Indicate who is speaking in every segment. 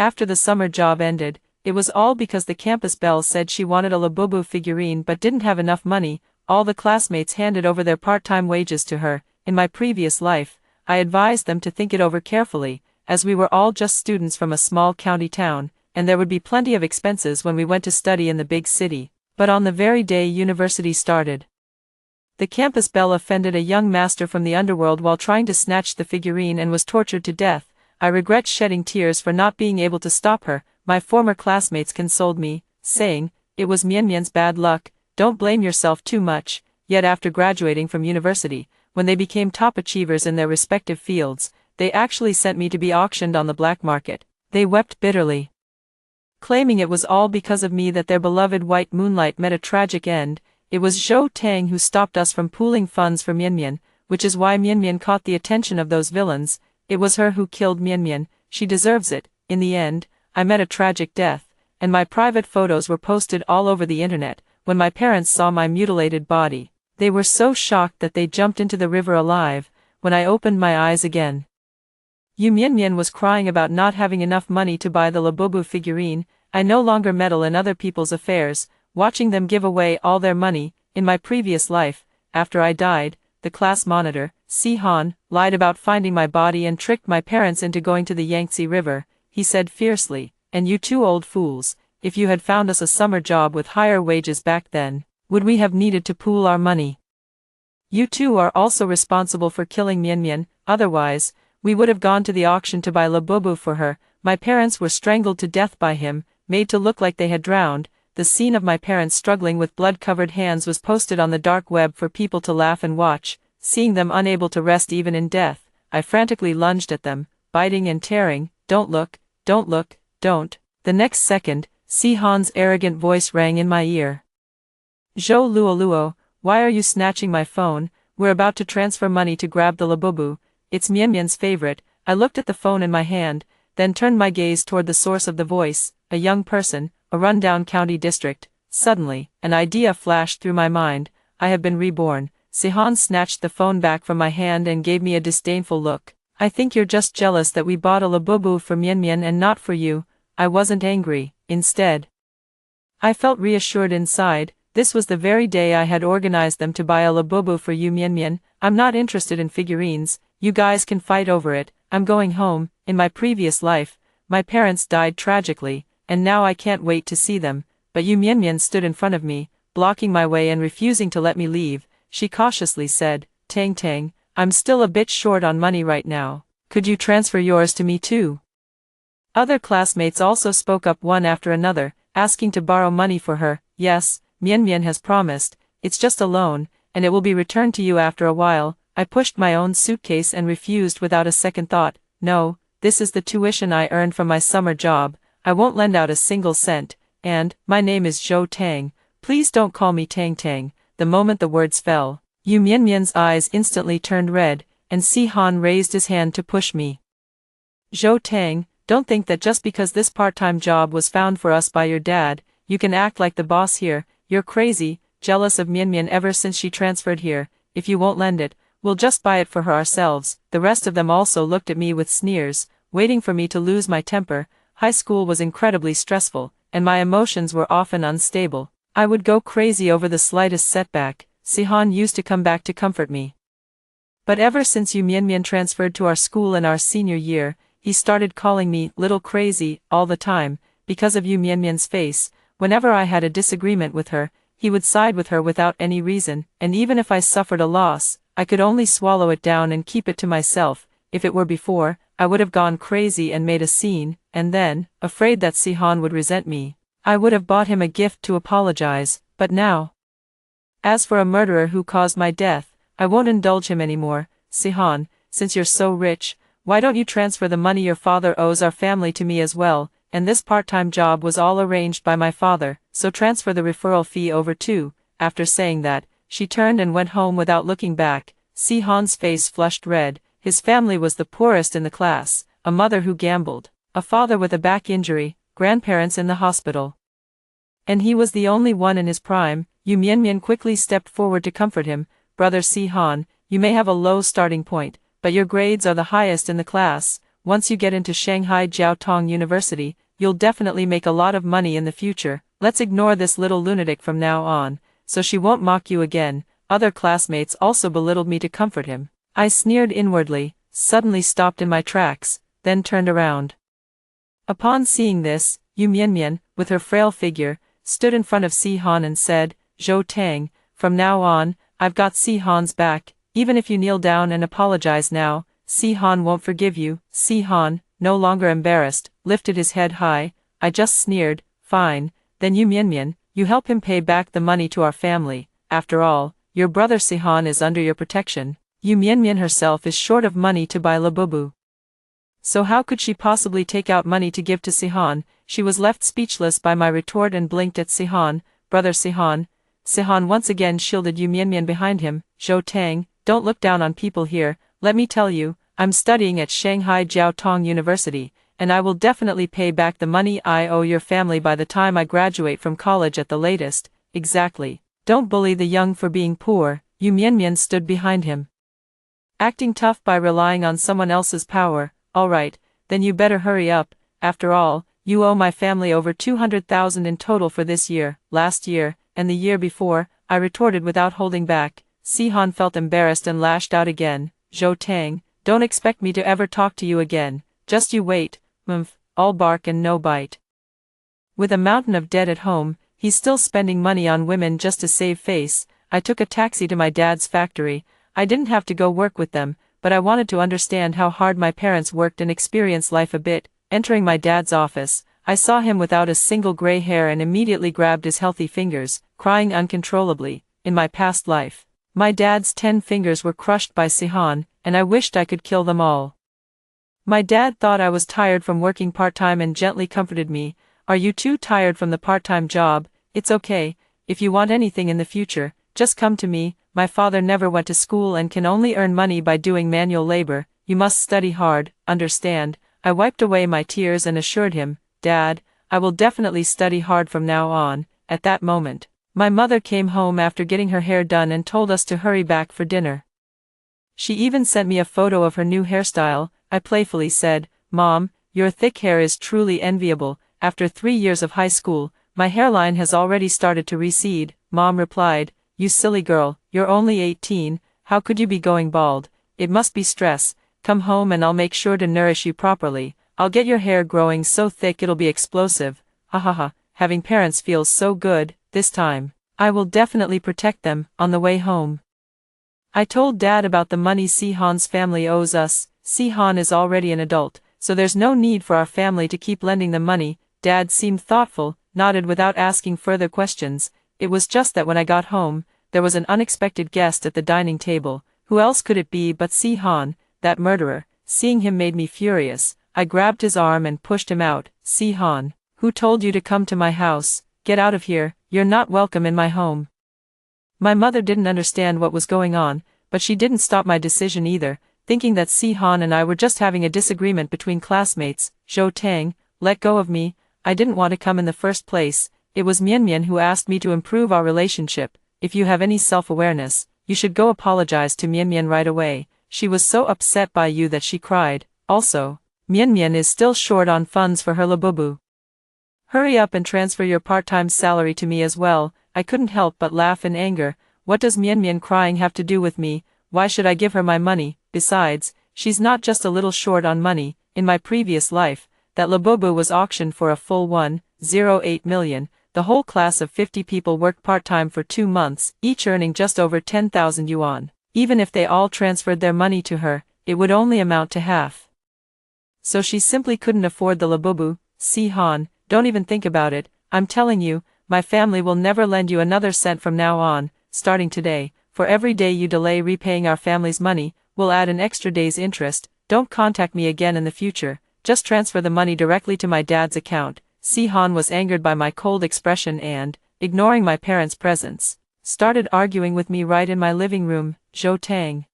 Speaker 1: After the summer job ended, it was all because the campus Belle said she wanted a Labubu figurine but didn't have enough money. All the classmates handed over their part-time wages to her. In my previous life, I advised them to think it over carefully, as we were all just students from a small county town, and there would be plenty of expenses when we went to study in the big city. But on the very day university started, the campus Belle offended a young master from the underworld while trying to snatch the figurine and was tortured to death. I regret shedding tears for not being able to stop her. My former classmates consoled me, saying, "It was Mianmian's bad luck, don't blame yourself too much." Yet after graduating from university, when they became top achievers in their respective fields, they actually sent me to be auctioned on the black market. They wept bitterly, claiming it was all because of me that their beloved white moonlight met a tragic end. It was Zhou Tang who stopped us from pooling funds for Mianmian, which is why Mianmian caught the attention of those villains. It was her who killed Mianmian. She deserves it. In the end, I met a tragic death, and my private photos were posted all over the internet. When my parents saw my mutilated body, they were so shocked that they jumped into the river alive. When I opened my eyes again, Mianmian was crying about not having enough money to buy the Labubu figurine. I no longer meddle in other people's affairs, watching them give away all their money. In my previous life, after I died, the class monitor, Si Han, lied about finding my body and tricked my parents into going to the Yangtze River. He said fiercely, "And you two old fools, if you had found us a summer job with higher wages back then, would we have needed to pool our money? You two are also responsible for killing Mianmian, otherwise, we would have gone to the auction to buy Labubu for her." My parents were strangled to death by him, made to look like they had drowned. The scene of my parents struggling with blood-covered hands was posted on the dark web for people to laugh and watch. Seeing them unable to rest even in death, I frantically lunged at them, biting and tearing. "Don't look, don't look, don't." The next second, Si Han's arrogant voice rang in my ear. "Zhou Luoluo, why are you snatching my phone? We're about to transfer money to grab the Labubu. It's Mianmian's favorite." I looked at the phone in my hand, then turned my gaze toward the source of the voice, a young person, a rundown county district. Suddenly, an idea flashed through my mind. I have been reborn. Si Han snatched the phone back from my hand and gave me a disdainful look. "I think you're just jealous that we bought a Labubu for Mianmian and not for you." I wasn't angry. Instead, I felt reassured inside. This was the very day I had organized them to buy a Labubu for you Mianmian. "I'm not interested in figurines. You guys can fight over it. I'm going home." In my previous life, my parents died tragically, and now I can't wait to see them. But Mianmian stood in front of me, blocking my way and refusing to let me leave. She cautiously said, "Tang Tang, I'm still a bit short on money right now. Could you transfer yours to me too?" Other classmates also spoke up one after another, asking to borrow money for her. "Yes, Mianmian has promised. It's just a loan, and it will be returned to you after a while." I pushed my own suitcase and refused without a second thought. "No, this is the tuition I earned from my summer job. I won't lend out a single cent, and, my name is Zhou Tang. Please don't call me Tang Tang." The moment the words fell, Mianmian's eyes instantly turned red, and Si Han raised his hand to push me. "Zhou Tang, don't think that just because this part-time job was found for us by your dad, you can act like the boss here. You're crazy, jealous of Mianmian ever since she transferred here. If you won't lend it, we'll just buy it for her ourselves." The rest of them also looked at me with sneers, waiting for me to lose my temper. High school was incredibly stressful, and my emotions were often unstable. I would go crazy over the slightest setback. Si Han used to come back to comfort me. But ever since Mianmian transferred to our school in our senior year, he started calling me little crazy all the time. Because of Mianmian's face, whenever I had a disagreement with her, he would side with her without any reason, and even if I suffered a loss, I could only swallow it down and keep it to myself. If it were before, I would have gone crazy and made a scene, and then, afraid that Si Han would resent me, I would have bought him a gift to apologize. But now, as for a murderer who caused my death, I won't indulge him anymore. Si Han, since you're so rich, why don't you transfer the money your father owes our family to me as well? And this part-time job was all arranged by my father, so transfer the referral fee over too. After saying that, she turned and went home without looking back. Si Han's face flushed red. His family was the poorest in the class, a mother who gambled, a father with a back injury, grandparents in the hospital. And he was the only one in his prime. Mianmian quickly stepped forward to comfort him. "Brother Si Han, you may have a low starting point, but your grades are the highest in the class. once you get into Shanghai Jiaotong University, you'll definitely make a lot of money in the future. Let's ignore this little lunatic from now on, so she won't mock you again." Other classmates also belittled me to comfort him. I sneered inwardly, suddenly stopped in my tracks, then turned around. Upon seeing this, Yu Mianmian, with her frail figure, stood in front of Si Han and said, "Zhou Tang, from now on, I've got Si Han's back. Even if you kneel down and apologize now, Si Han won't forgive you." Si Han, no longer embarrassed, lifted his head high. I just sneered, "Fine, then Yu Mianmian, you help him pay back the money to our family. After all, your brother Si Han is under your protection. Yu Mianmian herself is short of money to buy Labubu. So how could she possibly take out money to give to Si Han?" She was left speechless by my retort and blinked at Si Han. "Brother Si Han." Si Han once again shielded Yu Mianmian behind him. "Zhou Tang, don't look down on people here. Let me tell you, I'm studying at Shanghai Jiaotong University, and I will definitely pay back the money I owe your family by the time I graduate from college at the latest." "Exactly. Don't bully the young for being poor." Yu Mianmian stood behind him. "Acting tough by relying on someone else's power. Alright, then you better hurry up. After all, you owe my family over 200,000 in total for this year, last year, and the year before," I retorted without holding back. Si Han felt embarrassed and lashed out again. "Zhou Tang, don't expect me to ever talk to you again. Just you wait. All bark and no bite." With a mountain of debt at home, he's still spending money on women just to save face. I took a taxi to my dad's factory. I didn't have to go work with them, but I wanted to understand how hard my parents worked and experience life a bit. Entering my dad's office, I saw him without a single gray hair and immediately grabbed his healthy fingers, crying uncontrollably. In my past life, my dad's 10 fingers were crushed by Si Han, and I wished I could kill them all. My dad thought I was tired from working part-time and gently comforted me. "Are you too tired from the part-time job? It's okay. If you want anything in the future, just come to me. My father never went to school and can only earn money by doing manual labor. You must study hard, understand?" I wiped away my tears and assured him, "Dad, I will definitely study hard from now on." At that moment, my mother came home after getting her hair done and told us to hurry back for dinner. She even sent me a photo of her new hairstyle. I playfully said, "Mom, your thick hair is truly enviable. After 3 years of high school, my hairline has already started to recede." Mom replied, "You silly girl, you're only 18, how could you be going bald? It must be stress. Come home and I'll make sure to nourish you properly. I'll get your hair growing so thick it'll be explosive." Ha ha ha, having parents feels so good. This time, I will definitely protect them. On the way home, I told Dad about the money Si Han's family owes us. Si Han is already an adult, so there's no need for our family to keep lending them money. Dad seemed thoughtful, nodded without asking further questions. It was just that when I got home, there was an unexpected guest at the dining table. Who else could it be but Si Han, that murderer? Seeing him made me furious. I grabbed his arm and pushed him out. "Si Han, who told you to come to my house? Get out of here, you're not welcome in my home." My mother didn't understand what was going on, but she didn't stop my decision either, thinking that Si Han and I were just having a disagreement between classmates. "Zhou Tang, let go of me. I didn't want to come in the first place. It was Mianmian who asked me to improve our relationship. If you have any self-awareness, you should go apologize to Mianmian right away. She was so upset by you that she cried. Also, Mianmian is still short on funds for her Labubu. Hurry up and transfer your part-time salary to me as well." I couldn't help but laugh in anger. What does Mianmian crying have to do with me? Why should I give her my money? Besides, she's not just a little short on money. In my previous life, that Labubu was auctioned for a full 1.08 million. The whole class of 50 people worked part-time for 2 months, each earning just over 10,000 yuan. Even if they all transferred their money to her, it would only amount to half. So she simply couldn't afford the Labubu. Si Han, don't even think about it. I'm telling you, my family will never lend you another cent from now on. Starting today, for every day you delay repaying our family's money, we'll add an extra day's interest. Don't contact me again in the future. Just transfer the money directly to my dad's account." Si Han was angered by my cold expression and, ignoring my parents' presence, started arguing with me right in my living room. "Zhou Tang,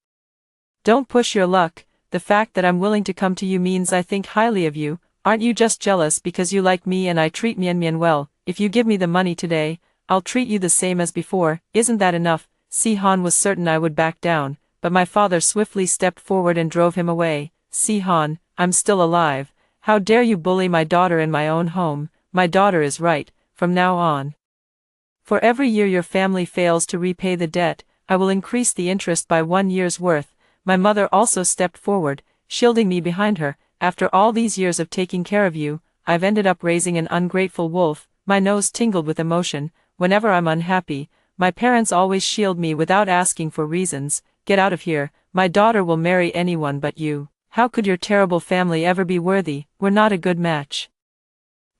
Speaker 1: don't push your luck. The fact that I'm willing to come to you means I think highly of you. Aren't you just jealous because you like me and I treat Mianmian well? If you give me the money today, I'll treat you the same as before. Isn't that enough?" Si Han was certain I would back down, but my father swiftly stepped forward and drove him away. "Si Han, I'm still alive. How dare you bully my daughter in my own home? My daughter is right, from now on. For every year your family fails to repay the debt, I will increase the interest by 1 year's worth. My mother also stepped forward, shielding me behind her. After all these years of taking care of you, I've ended up raising an ungrateful wolf. My nose tingled with emotion. Whenever I'm unhappy, my parents always shield me without asking for reasons. Get out of here. My daughter will marry anyone but you. How could your terrible family ever be worthy? We're not a good match.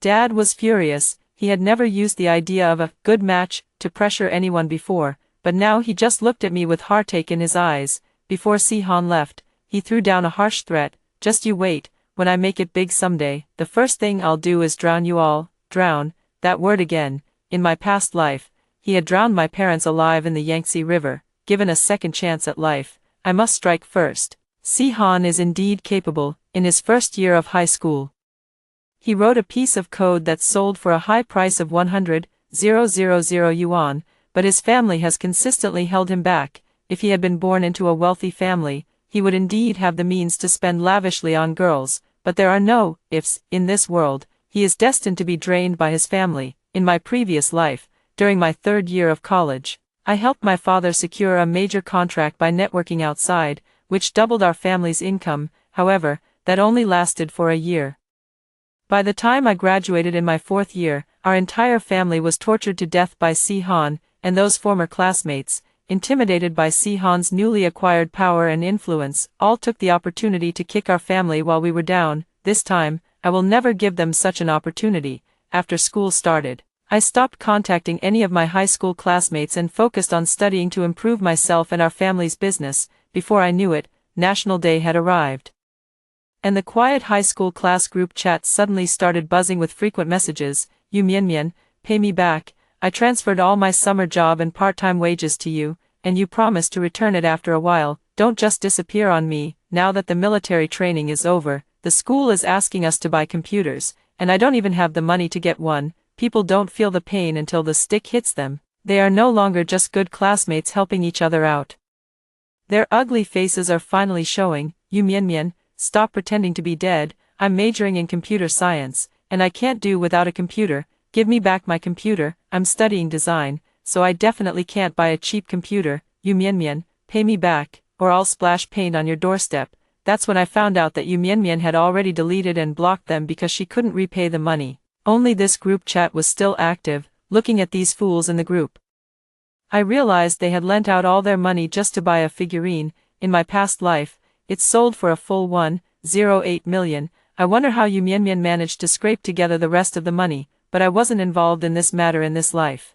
Speaker 1: Dad was furious. He had never used the idea of a good match to pressure anyone before, but now he just looked at me with heartache in his eyes. Before Sihan left, he threw down a harsh threat. Just you wait, when I make it big someday, the first thing I'll do is drown you all. Drown, that word again. In my past life, he had drowned my parents alive in the Yangtze River. Given a second chance at life, I must strike first. Sihan is indeed capable. In his first year of high school, he wrote a piece of code that sold for a high price of 100,000 yuan, but his family has consistently held him back. If he had been born into a wealthy family, he would indeed have the means to spend lavishly on girls, but there are no ifs in this world. He is destined to be drained by his family. In my previous life, during my 3rd year of college, I helped my father secure a major contract by networking outside, which doubled our family's income. However, that only lasted for a year. By the time I graduated in my 4th year, our entire family was tortured to death by Sihan, and those former classmates, intimidated by Sihan's newly acquired power and influence, all took the opportunity to kick our family while we were down. This time, I will never give them such an opportunity. After school started, I stopped contacting any of my high school classmates and focused on studying to improve myself and our family's business. Before I knew it, National Day had arrived. And the quiet high school class group chat suddenly started buzzing with frequent messages. You Mian, pay me back. I transferred all my summer job and part-time wages to you, and you promised to return it after a while. Don't just disappear on me. Now that the military training is over, the school is asking us to buy computers, and I don't even have the money to get one. People don't feel the pain until the stick hits them. They are no longer just good classmates helping each other out. Their ugly faces are finally showing. You Mian, stop pretending to be dead. I'm majoring in computer science, and I can't do without a computer. Give me back my computer. I'm studying design, so I definitely can't buy a cheap computer. You Mian, pay me back, or I'll splash paint on your doorstep. That's when I found out that You Mian had already deleted and blocked them because she couldn't repay the money. Only this group chat was still active. Looking at these fools in the group, I realized they had lent out all their money just to buy a figurine. In my past life, it sold for a full 1.08 million. I wonder how You Mian managed to scrape together the rest of the money, but I wasn't involved in this matter in this life.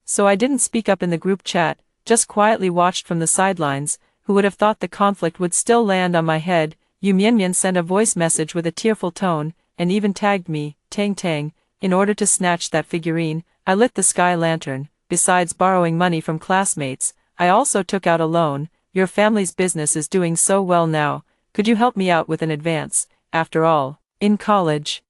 Speaker 1: So I didn't speak up in the group chat, just quietly watched from the sidelines. Who would have thought the conflict would still land on my head? You Mian sent a voice message with a tearful tone, and even tagged me, Tang, in order to snatch that figurine. I lit the sky lantern. Besides borrowing money from classmates, I also took out a loan. Your family's business is doing so well now. Could you help me out with an advance? After all, in college,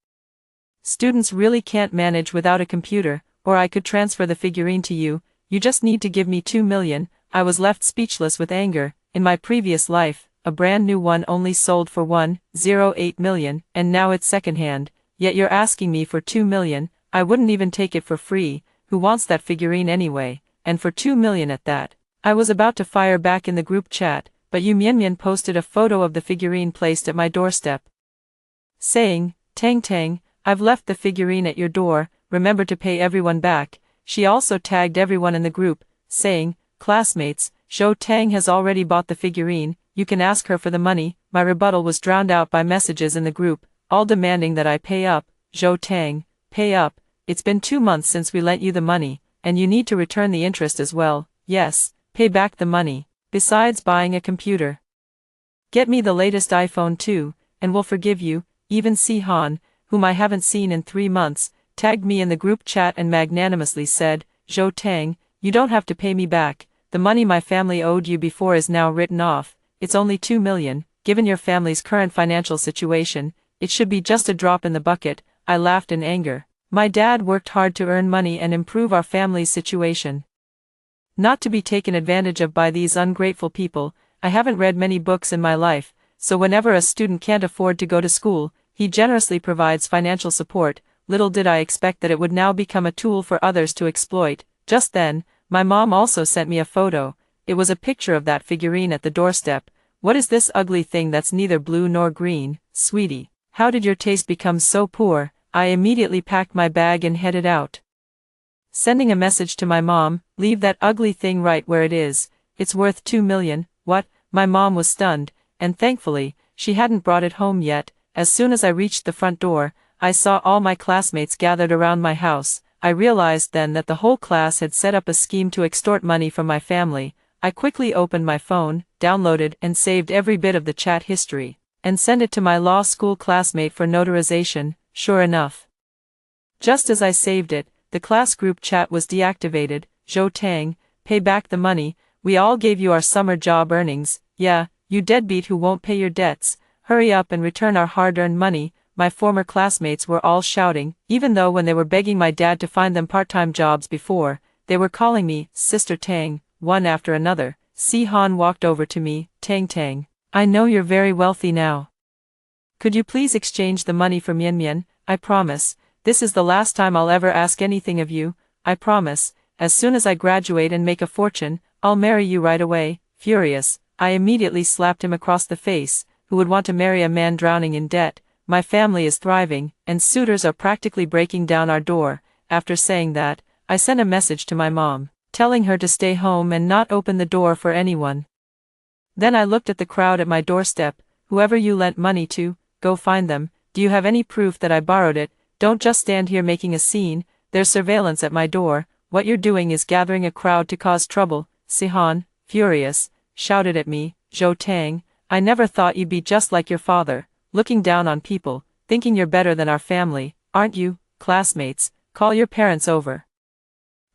Speaker 1: students really can't manage without a computer, or I could transfer the figurine to you. You just need to give me 2 million. I was left speechless with anger. In my previous life, a brand new one only sold for 1.08 million, and now it's secondhand. Yet you're asking me for 2 million. I wouldn't even take it for free. Who wants that figurine anyway? And for 2 million at that. I was about to fire back in the group chat, but You Mian posted a photo of the figurine placed at my doorstep, saying, Tang, I've left the figurine at your door. Remember to pay everyone back. She also tagged everyone in the group, saying, classmates, Zhou Tang has already bought the figurine. You can ask her for the money. My rebuttal was drowned out by messages in the group, all demanding that I pay up. Zhou Tang, pay up. It's been 2 months since we lent you the money, and you need to return the interest as well. Yes, pay back the money. Besides buying a computer, get me the latest iPhone too, and we'll forgive you. Even Sihan, whom I haven't seen in 3 months, tagged me in the group chat and magnanimously said, Zhou Tang, you don't have to pay me back. The money my family owed you before is now written off. It's only 2 million. Given your family's current financial situation, it should be just a drop in the bucket. I laughed in anger. My dad worked hard to earn money and improve our family's situation, not to be taken advantage of by these ungrateful people. I haven't read many books in my life, so whenever a student can't afford to go to school, he generously provides financial support. Little did I expect that it would now become a tool for others to exploit. Just then, my mom also sent me a photo. It was a picture of that figurine at the doorstep. What is this ugly thing that's neither blue nor green, sweetie? How did your taste become so poor? I immediately packed my bag and headed out, sending a message to my mom, leave that ugly thing right where it is. It's worth 2 million. What? My mom was stunned, and thankfully, she hadn't brought it home yet. As soon as I reached the front door, I saw all my classmates gathered around my house. I realized then that the whole class had set up a scheme to extort money from my family. I quickly opened my phone, downloaded and saved every bit of the chat history, and sent it to my law school classmate for notarization. Sure enough, just as I saved it, the class group chat was deactivated. Zhou Tang, pay back the money. We all gave you our summer job earnings. Yeah, you deadbeat who won't pay your debts. Hurry up and return our hard-earned money. My former classmates were all shouting, even though when they were begging my dad to find them part-time jobs before, they were calling me Sister Tang, one after another. Si Han walked over to me. Tang Tang, I know you're very wealthy now. Could you please exchange the money for Mian Mian? I promise. This is the last time I'll ever ask anything of you. I promise. As soon as I graduate and make a fortune, I'll marry you right away. Furious, I immediately slapped him across the face. Who would want to marry a man drowning in debt? My family is thriving, and suitors are practically breaking down our door. After saying that, I sent a message to my mom, telling her to stay home and not open the door for anyone. Then I looked at the crowd at my doorstep. Whoever you lent money to, go find them. Do you have any proof that I borrowed it? Don't just stand here making a scene. There's surveillance at my door. What you're doing is gathering a crowd to cause trouble. Si Han, furious, shouted at me. Zhou Tang, I never thought you'd be just like your father, looking down on people, thinking you're better than our family, aren't you? Classmates, call your parents over.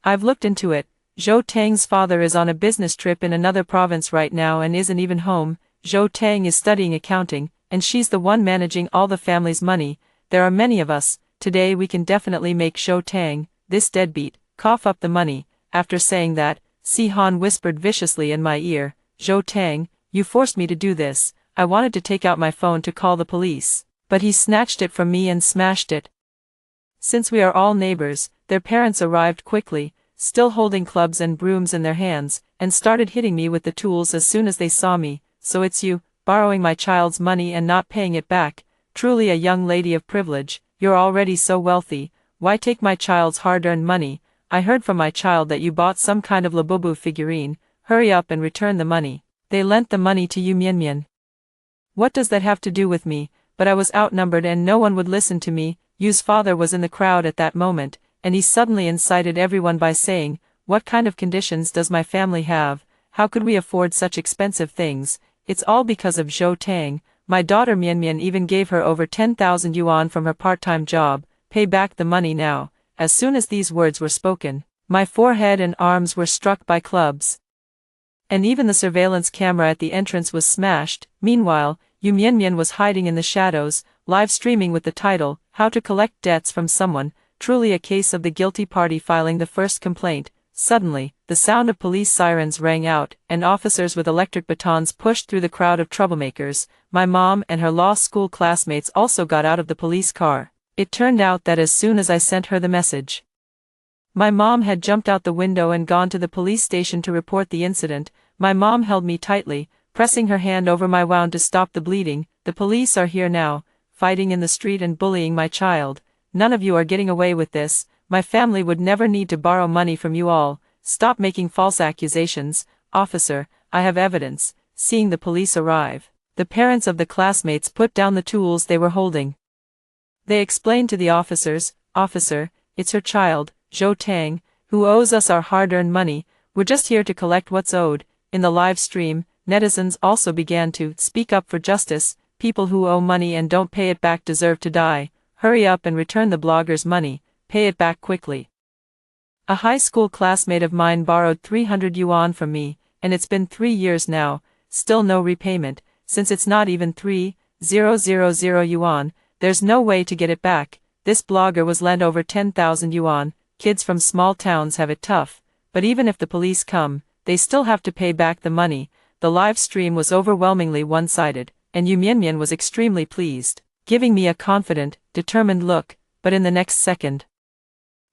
Speaker 1: I've looked into it. Zhou Tang's father is on a business trip in another province right now and isn't even home. Zhou Tang is studying accounting, and she's the one managing all the family's money. There are many of us. Today we can definitely make Zhou Tang, this deadbeat, cough up the money. After saying that, Si Han whispered viciously in my ear, Zhou Tang, you forced me to do this. I wanted to take out my phone to call the police, but he snatched it from me and smashed it. Since we are all neighbors, their parents arrived quickly, still holding clubs and brooms in their hands, and started hitting me with the tools as soon as they saw me. So it's you, borrowing my child's money and not paying it back. Truly a young lady of privilege. You're already so wealthy. Why take my child's hard-earned money? I heard from my child that you bought some kind of Labubu figurine. Hurry up and return the money. They lent the money to you, Mian Mian. What does that have to do with me? But I was outnumbered and no one would listen to me. Yu's father was in the crowd at that moment, and he suddenly incited everyone by saying, what kind of conditions does my family have? How could we afford such expensive things? It's all because of Zhou Tang. My daughter Mian Mian even gave her over 10,000 yuan from her part-time job. Pay back the money now. As soon as these words were spoken, my forehead and arms were struck by clubs, and even the surveillance camera at the entrance was smashed. Meanwhile, Yu Mian Mian was hiding in the shadows, live streaming with the title, How to Collect Debts from Someone, truly a case of the guilty party filing the first complaint. Suddenly, the sound of police sirens rang out, and officers with electric batons pushed through the crowd of troublemakers. My mom and her law school classmates also got out of the police car. It turned out that as soon as I sent her the message, my mom had jumped out the window and gone to the police station to report the incident. My mom held me tightly, pressing her hand over my wound to stop the bleeding. The police are here now, fighting in the street and bullying my child. None of you are getting away with this. My family would never need to borrow money from you all. Stop making false accusations. Officer, I have evidence. Seeing the police arrive, the parents of the classmates put down the tools they were holding. They explained to the officers, Officer, it's her child, Zhou Tang, who owes us our hard-earned money. We're just here to collect what's owed. In the live stream, netizens also began to speak up for justice. People who owe money and don't pay it back deserve to die. Hurry up and return the blogger's money. Pay it back quickly. A high school classmate of mine borrowed 300 yuan from me, and it's been 3 years now, still no repayment. Since it's not even 3,000 yuan, there's no way to get it back. This blogger was lent over 10,000 yuan. Kids from small towns have it tough, but even if the police come, they still have to pay back the money. The live stream was overwhelmingly one-sided, and Yu Mianmian was extremely pleased, giving me a confident, determined look, but in the next second,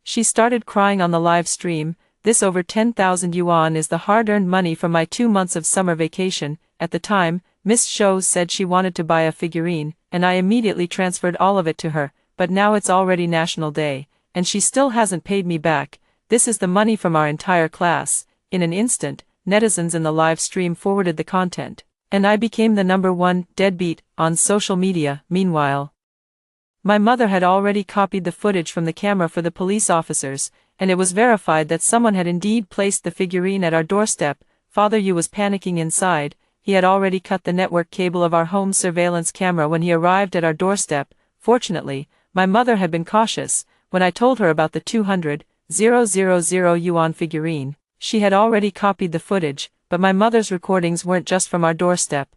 Speaker 1: she started crying on the live stream. This over 10,000 yuan is the hard-earned money from my 2 months of summer vacation. At the time, Miss Shou said she wanted to buy a figurine, and I immediately transferred all of it to her, but now it's already National Day, and she still hasn't paid me back. This is the money from our entire class. In an instant, netizens in the live stream forwarded the content, and I became the #1 deadbeat on social media. Meanwhile, my mother had already copied the footage from the camera for the police officers, and it was verified that someone had indeed placed the figurine at our doorstep. Father Yu was panicking inside. He had already cut the network cable of our home surveillance camera when he arrived at our doorstep. Fortunately, my mother had been cautious. When I told her about the 200,000 yuan figurine, she had already copied the footage, but my mother's recordings weren't just from our doorstep.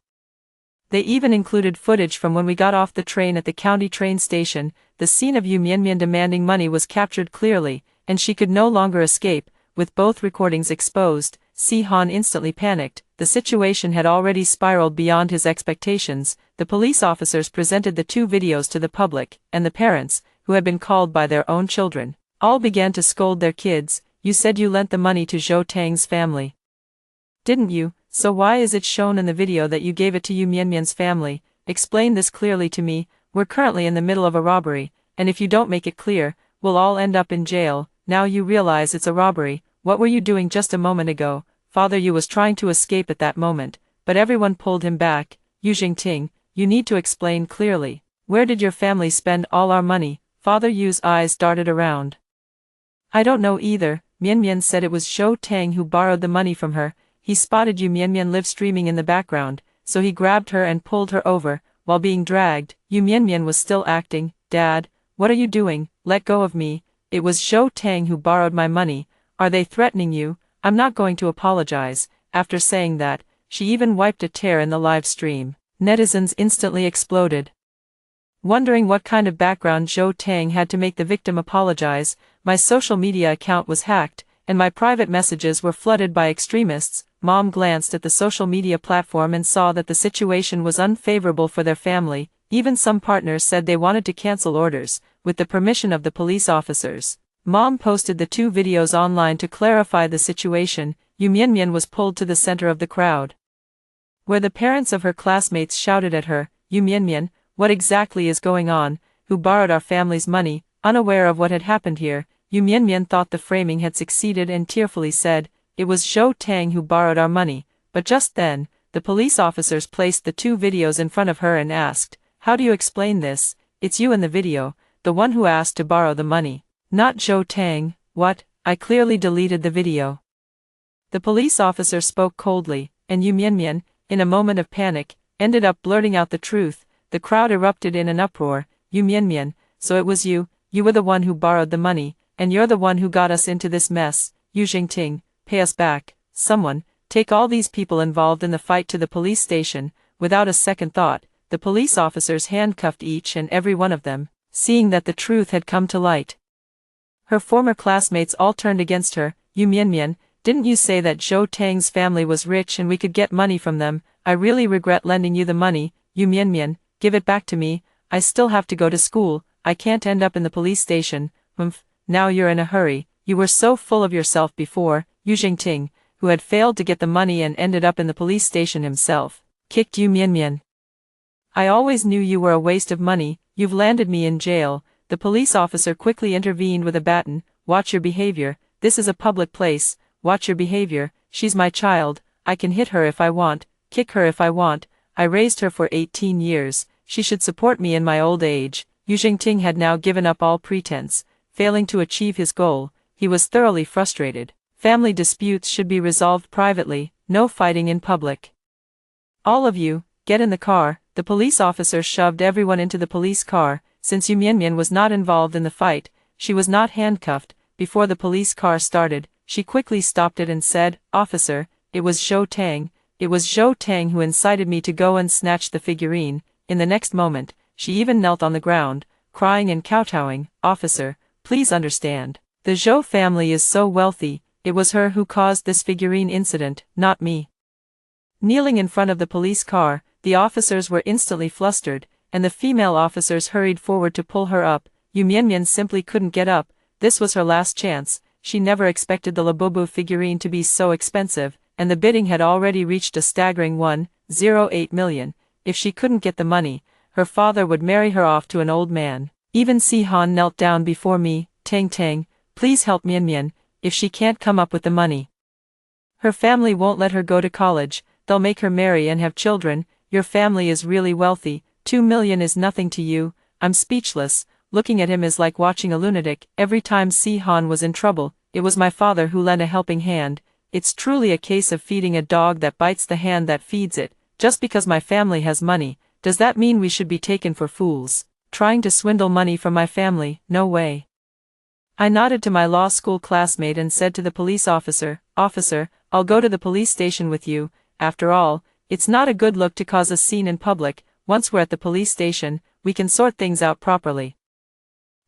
Speaker 1: They even included footage from when we got off the train at the county train station. The scene of Yu Mianmian demanding money was captured clearly, and she could no longer escape. With both recordings exposed, Si Han instantly panicked. The situation had already spiraled beyond his expectations. The police officers presented the 2 videos to the public, and the parents, who had been called by their own children, all began to scold their kids. You said you lent the money to Zhou Tang's family, didn't you? So why is it shown in the video that you gave it to Yu Mianmian's family? Explain this clearly to me. We're currently in the middle of a robbery, and if you don't make it clear, we'll all end up in jail. Now you realize it's a robbery. What were you doing just a moment ago? Father Yu was trying to escape at that moment, but everyone pulled him back. Yu Jingting, you need to explain clearly. Where did your family spend all our money? Father Yu's eyes darted around. I don't know either. Mianmian said it was Zhou Tang who borrowed the money from her. He spotted Yu Mianmian live streaming in the background, so he grabbed her and pulled her over. While being dragged, Yu Mianmian was still acting. Dad, what are you doing? Let go of me. It was Zhou Tang who borrowed my money. Are they threatening you? I'm not going to apologize. After saying that, she even wiped a tear in the live stream. Netizens instantly exploded, wondering what kind of background Zhou Tang had to make the victim apologize. My social media account was hacked, and my private messages were flooded by extremists. Mom glanced at the social media platform and saw that the situation was unfavorable for their family. Even some partners said they wanted to cancel orders, with the permission of the police officers. Mom posted the 2 videos online to clarify the situation. Yu Mianmian was pulled to the center of the crowd, where the parents of her classmates shouted at her, Yu Mianmian, what exactly is going on? Who borrowed our family's money? Unaware of what had happened here, Yu Mianmian thought the framing had succeeded and tearfully said, it was Zhou Tang who borrowed our money. But just then, the police officers placed the 2 videos in front of her and asked, how do you explain this? It's you in the video, the one who asked to borrow the money, not Zhou Tang. What? I clearly deleted the video. The police officer spoke coldly, and Yu Mianmian, in a moment of panic, ended up blurting out the truth. The crowd erupted in an uproar. Yu Mianmian, so it was you were the one who borrowed the money, and you're the one who got us into this mess. Yu Jingting, pay us back. Someone, take all these people involved in the fight to the police station. Without a second thought, the police officers handcuffed each and every one of them, seeing that the truth had come to light. Her former classmates all turned against her. Yu Mianmian, didn't you say that Zhou Tang's family was rich and we could get money from them? I really regret lending you the money. Yu Mianmian, give it back to me. I still have to go to school. I can't end up in the police station. Now you're in a hurry. You were so full of yourself before. Yu Jingting, who had failed to get the money and ended up in the police station himself, kicked Yu Mianmian. I always knew you were a waste of money. You've landed me in jail. The police officer quickly intervened with a baton. Watch your behavior. This is a public place. Watch your behavior. She's my child. I can hit her if I want, kick her if I want. I raised her for 18 years. She should support me in my old age. Yu Jingting had now given up all pretense. Failing to achieve his goal, he was thoroughly frustrated. Family disputes should be resolved privately, no fighting in public. All of you, get in the car. The police officer shoved everyone into the police car. Since Yu Mianmian was not involved in the fight, she was not handcuffed. Before the police car started, she quickly stopped it and said, Officer, it was Zhou Tang. It was Zhou Tang who incited me to go and snatch the figurine. In the next moment, she even knelt on the ground, crying and kowtowing. Officer, please understand. The Zhou family is so wealthy, it was her who caused this figurine incident, not me. Kneeling in front of the police car, the officers were instantly flustered, and the female officers hurried forward to pull her up. Yu Mianmian simply couldn't get up. This was her last chance. She never expected the Labubu figurine to be so expensive, and the bidding had already reached a staggering 1.08 million. If she couldn't get the money, her father would marry her off to an old man. Even Si Han knelt down before me. Tang Tang, please help Mianmian, if she can't come up with the money. Her family won't let her go to college, they'll make her marry and have children. Your family is really wealthy, 2 million is nothing to you. I'm speechless. Looking at him is like watching a lunatic. Every time Si Han was in trouble, it was my father who lent a helping hand. It's truly a case of feeding a dog that bites the hand that feeds it. Just because my family has money, does that mean we should be taken for fools? Trying to swindle money from my family? No way. I nodded to my law school classmate and said to the police officer, "Officer, I'll go to the police station with you. After all, it's not a good look to cause a scene in public. Once we're at the police station, we can sort things out properly.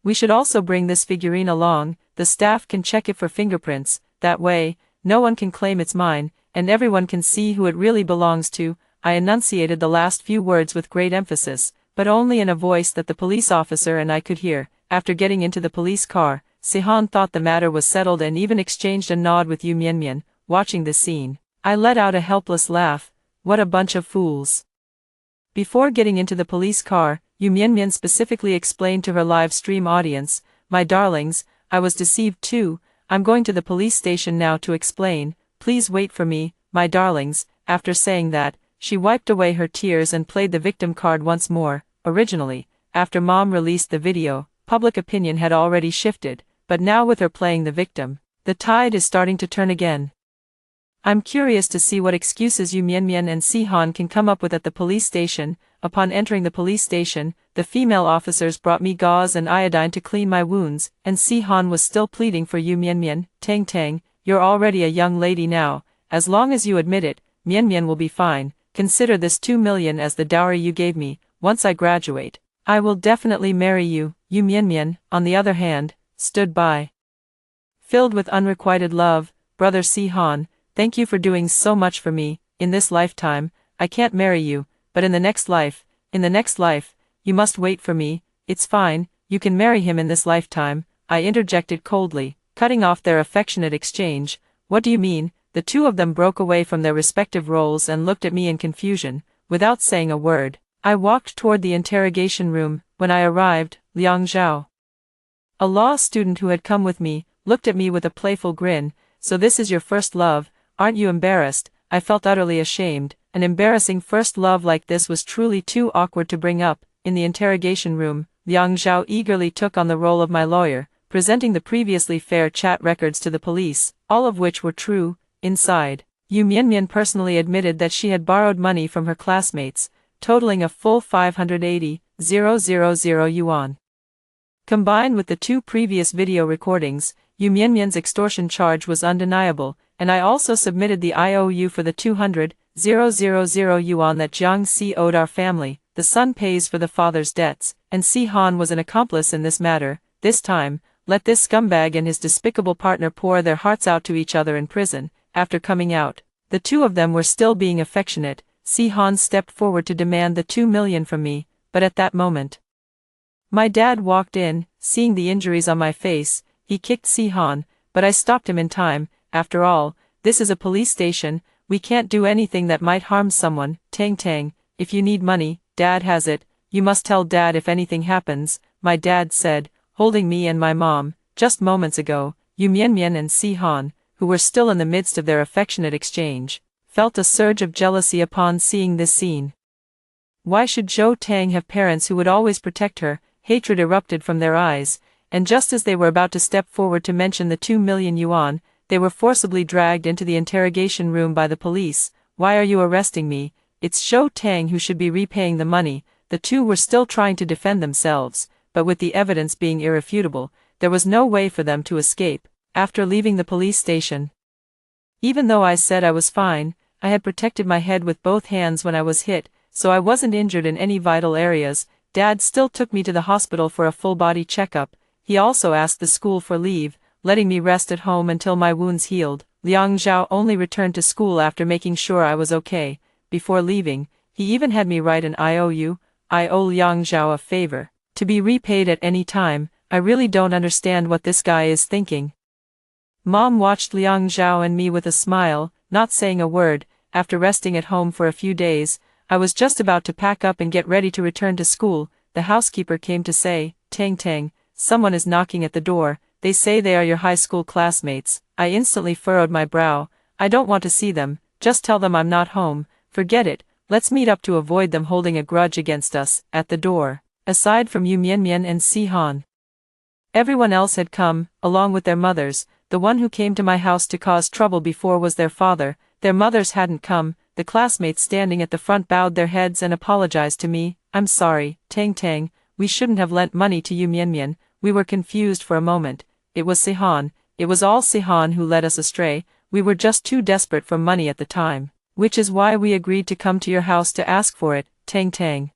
Speaker 1: We should also bring this figurine along, the staff can check it for fingerprints, that way, no one can claim it's mine, and everyone can see who it really belongs to." I enunciated the last few words with great emphasis, but only in a voice that the police officer and I could hear. After getting into the police car, Si Han thought the matter was settled and even exchanged a nod with Yu Mianmian. Watching this scene, I let out a helpless laugh. What a bunch of fools. Before getting into the police car, Yu Mianmian specifically explained to her live stream audience, "My darlings, I was deceived too. I'm going to the police station now to explain. Please wait for me, my darlings." After saying that, she wiped away her tears and played the victim card once more. Originally, after Mom released the video, public opinion had already shifted, but now with her playing the victim, the tide is starting to turn again. I'm curious to see what excuses Yu Mianmian and Si Han can come up with at the police station. Upon entering the police station, the female officers brought me gauze and iodine to clean my wounds, and Si Han was still pleading for Yu Mianmian. "Tang Tang, you're already a young lady now. As long as you admit it, Mianmian will be fine. Consider this 2 million as the dowry you gave me. Once I graduate, I will definitely marry you." Yu Mianmian, on the other hand, stood by. Filled with unrequited love. "Brother Si Han, thank you for doing so much for me. In this lifetime, I can't marry you, but in the next life, you must wait for me." "It's fine, you can marry him in this lifetime," I interjected coldly, cutting off their affectionate exchange. "What do you mean?" The two of them broke away from their respective roles and looked at me in confusion. Without saying a word, I walked toward the interrogation room. When I arrived, Liang Zhao, a law student who had come with me, looked at me with a playful grin. "So this is your first love, aren't you embarrassed?" I felt utterly ashamed. An embarrassing first love like this was truly too awkward to bring up. In the interrogation room, Liang Zhao eagerly took on the role of my lawyer, presenting the previously fair chat records to the police, all of which were true. Inside, Yu Mianmian personally admitted that she had borrowed money from her classmates, totaling a full 580,000 yuan. Combined with the two previous video recordings, Yu Mianmian's extortion charge was undeniable, and I also submitted the IOU for the 200,000 yuan that Jiang Si owed our family. The son pays for the father's debts, and Si Han was an accomplice in this matter. This time, let this scumbag and his despicable partner pour their hearts out to each other in prison. After coming out, the two of them were still being affectionate. Si Han stepped forward to demand the 2 million from me, but at that moment, my dad walked in. Seeing the injuries on my face, he kicked Si Han, but I stopped him in time. After all, this is a police station, we can't do anything that might harm someone. "Tang Tang, if you need money, Dad has it. You must tell Dad if anything happens," my dad said, holding me and my mom. Just moments ago, Yu Mianmian and Si Han, who were still in the midst of their affectionate exchange, felt a surge of jealousy upon seeing this scene. Why should Zhou Tang have parents who would always protect her? Hatred erupted from their eyes, and just as they were about to step forward to mention the 2 million yuan, they were forcibly dragged into the interrogation room by the police. "Why are you arresting me? It's Zhou Tang who should be repaying the money." The two were still trying to defend themselves, but with the evidence being irrefutable, there was no way for them to escape. After leaving the police station, even though I said I was fine, I had protected my head with both hands when I was hit, so I wasn't injured in any vital areas. Dad still took me to the hospital for a full-body checkup. He also asked the school for leave, letting me rest at home until my wounds healed. Liang Zhao only returned to school after making sure I was okay. Before leaving, He even had me write an IOU, I owe Liang Zhao a favor, to be repaid at any time. I really don't understand what this guy is thinking. Mom watched Liang Zhao and me with a smile, not saying a word. After resting at home for a few days, I was just about to pack up and get ready to return to school. The housekeeper came to say, "Tang Tang, someone is knocking at the door. They say they are your high school classmates." I instantly furrowed my brow. I don't want to see them. Just tell them I'm not home. Forget it. Let's meet up to avoid them holding a grudge against us. At the door, aside from Yu Mianmian and Si Han, everyone else had come, along with their mothers. The one who came to my house to cause trouble before was their father. Their mothers hadn't come. The classmates standing at the front bowed their heads and apologized to me. "I'm sorry, Tang Tang, we shouldn't have lent money to Yu Mianmian." We were confused for a moment. It was Si Han. It was all Si Han who led us astray. We were just too desperate for money at the time, which is why we agreed to come to your house to ask for it. Tang Tang,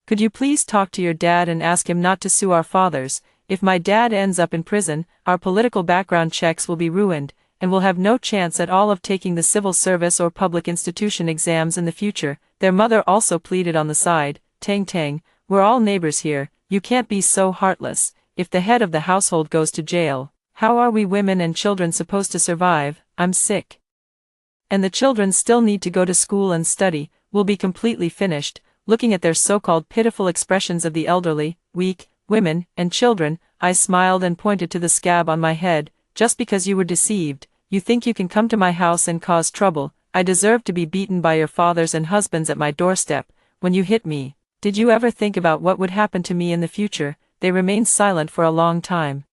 Speaker 1: could you please talk to your dad and ask him not to sue our fathers? If my dad ends up in prison, our political background checks will be ruined, and we'll have no chance at all of taking the civil service or public institution exams in the future. Their mother also pleaded on the side. "Tang Tang, we're all neighbors here. You can't be so heartless. If the head of the household goes to jail, how are we women and children supposed to survive? I'm sick. And the children still need to go to school and study. We'll be completely finished." Looking at their so-called pitiful expressions of the elderly, weak, women, and children, I smiled and pointed to the scab on my head. "Just because you were deceived, you think you can come to my house and cause trouble. I deserve to be beaten by your fathers and husbands at my doorstep. When you hit me, did you ever think about what would happen to me in the future?" They remained silent for a long time.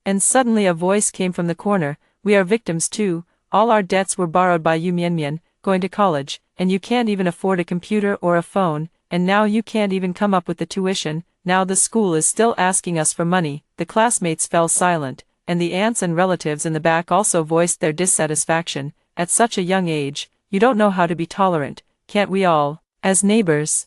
Speaker 1: And suddenly a voice came from the corner. "We are victims too. All our debts were borrowed by Yu Mianmian, going to college, and you can't even afford a computer or a phone, and now you can't even come up with the tuition. Now the school is still asking us for money." The classmates fell silent, and the aunts and relatives in the back also voiced their dissatisfaction. "At such a young age, you don't know how to be tolerant. Can't we all, as neighbors,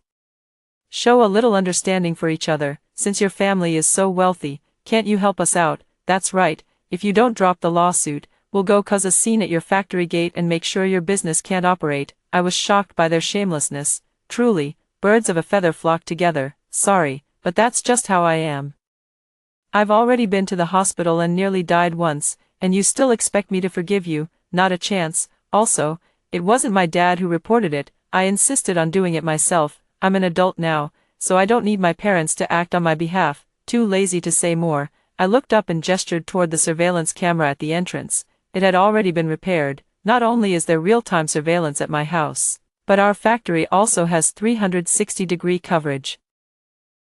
Speaker 1: show a little understanding for each other? Since your family is so wealthy, can't you help us out? That's right, if you don't drop the lawsuit, we'll go cause a scene at your factory gate and make sure your business can't operate." I was shocked by their shamelessness. Truly, birds of a feather flock together. Sorry, but that's just how I am. I've already been to the hospital and nearly died once, and you still expect me to forgive you? Not a chance. Also, it wasn't my dad who reported it. I insisted on doing it myself. I'm an adult now, so I don't need my parents to act on my behalf. Too lazy to say more. I looked up and gestured toward the surveillance camera at the entrance. It had already been repaired. Not only is there real-time surveillance at my house, but our factory also has 360-degree coverage.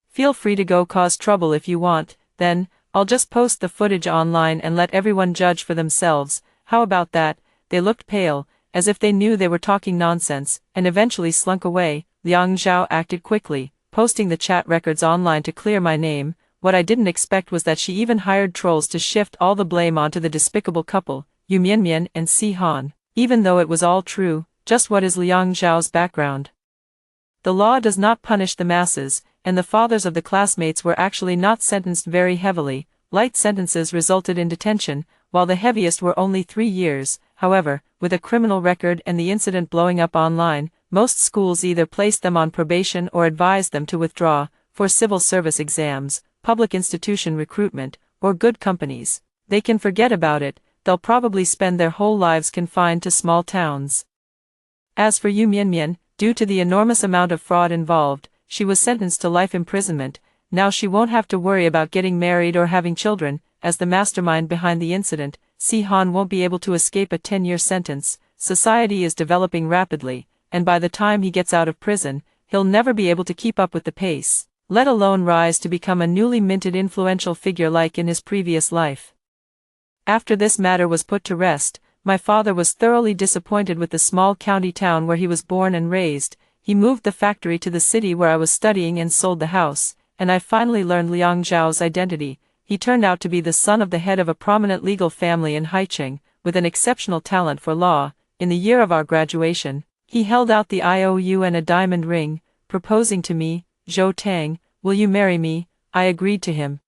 Speaker 1: Feel free to go cause trouble if you want, then, I'll just post the footage online and let everyone judge for themselves. How about that? They looked pale, as if they knew they were talking nonsense, and eventually slunk away. Liang Zhao acted quickly, posting the chat records online to clear my name. What I didn't expect was that she even hired trolls to shift all the blame onto the despicable couple, Yu Mianmian and Si Han. Even though it was all true, just what is Liang Zhao's background? The law does not punish the masses, and the fathers of the classmates were actually not sentenced very heavily. Light sentences resulted in detention, while the heaviest were only 3 years. However, with a criminal record and the incident blowing up online, most schools either placed them on probation or advised them to withdraw. For civil service exams, public institution recruitment, or good companies, they can forget about it. They'll probably spend their whole lives confined to small towns. As for Yu Mianmian, due to the enormous amount of fraud involved, she was sentenced to life imprisonment. Now she won't have to worry about getting married or having children. As the mastermind behind the incident, Si Han won't be able to escape a 10-year sentence. Society is developing rapidly, and by the time he gets out of prison, he'll never be able to keep up with the pace, let alone rise to become a newly minted influential figure like in his previous life. After this matter was put to rest, my father was thoroughly disappointed with the small county town where he was born and raised. He moved the factory to the city where I was studying and sold the house, and I finally learned Liang Zhao's identity. He turned out to be the son of the head of a prominent legal family in Haicheng, with an exceptional talent for law. In the year of our graduation, he held out the IOU and a diamond ring, proposing to me. "Zhou Tang, will you marry me?" I agreed to him.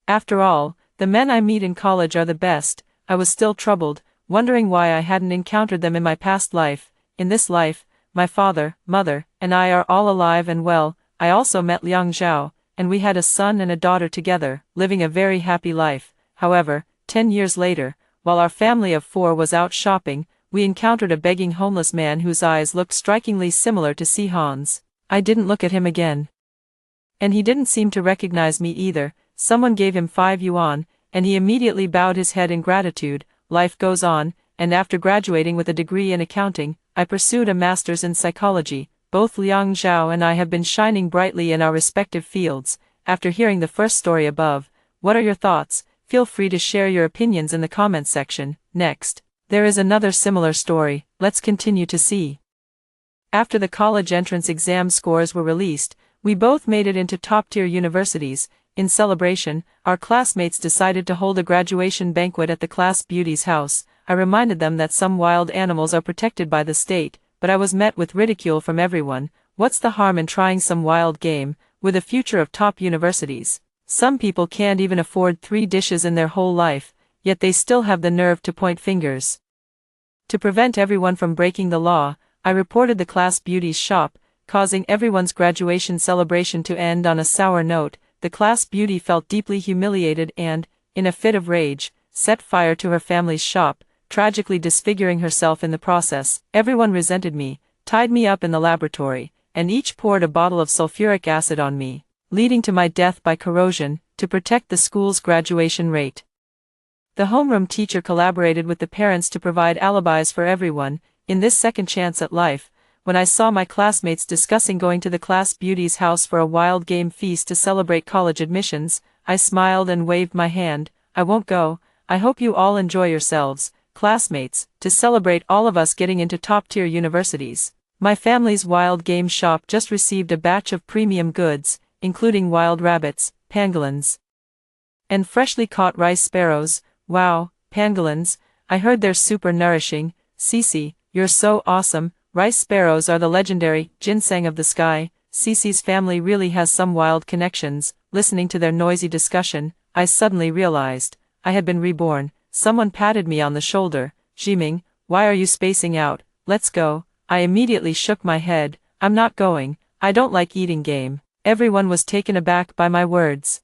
Speaker 1: After all, the men I meet in college are the best. I was still troubled, wondering why I hadn't encountered them in my past life. In this life, my father, mother, and I are all alive and well. I also met Liang Zhao, and we had a son and a daughter together, living a very happy life. However, 10 years later, while our family of 4 was out shopping, we encountered a begging homeless man whose eyes looked strikingly similar to Si Han's. I didn't look at him again. And he didn't seem to recognize me either. Someone gave him 5 yuan, and he immediately bowed his head in gratitude. Life goes on, and after graduating with a degree in accounting, I pursued a master's in psychology. Both Liang Zhao and I have been shining brightly in our respective fields. After hearing the first story above, what are your thoughts? Feel free to share your opinions in the comments section. Next, there is another similar story. Let's continue to see. After the college entrance exam scores were released, we both made it into top-tier universities. In celebration, our classmates decided to hold a graduation banquet at the class beauty's house. I reminded them that some wild animals are protected by the state, but I was met with ridicule from everyone. What's the harm in trying some wild game, with a future of top universities? Some people can't even afford 3 dishes in their whole life, yet they still have the nerve to point fingers. To prevent everyone from breaking the law, I reported the class beauty's shop, causing everyone's graduation celebration to end on a sour note. The class beauty felt deeply humiliated and, in a fit of rage, set fire to her family's shop, tragically disfiguring herself in the process. Everyone resented me, tied me up in the laboratory, and each poured a bottle of sulfuric acid on me, leading to my death by corrosion, to protect the school's graduation rate. The homeroom teacher collaborated with the parents to provide alibis for everyone. In this second chance at life, when I saw my classmates discussing going to the class beauty's house for a wild game feast to celebrate college admissions, I smiled and waved my hand. I won't go. I hope you all enjoy yourselves, classmates, to celebrate all of us getting into top-tier universities. My family's wild game shop just received a batch of premium goods, including wild rabbits, pangolins, and freshly caught rice sparrows. Wow, pangolins, I heard they're super nourishing. Cici, you're so awesome. Rice sparrows are the legendary ginseng of the sky. Cici's family really has some wild connections. Listening to their noisy discussion, I suddenly realized I had been reborn. Someone patted me on the shoulder. Jiming, why are you spacing out? Let's go. I immediately shook my head. I'm not going. I don't like eating game. Everyone was taken aback by my words.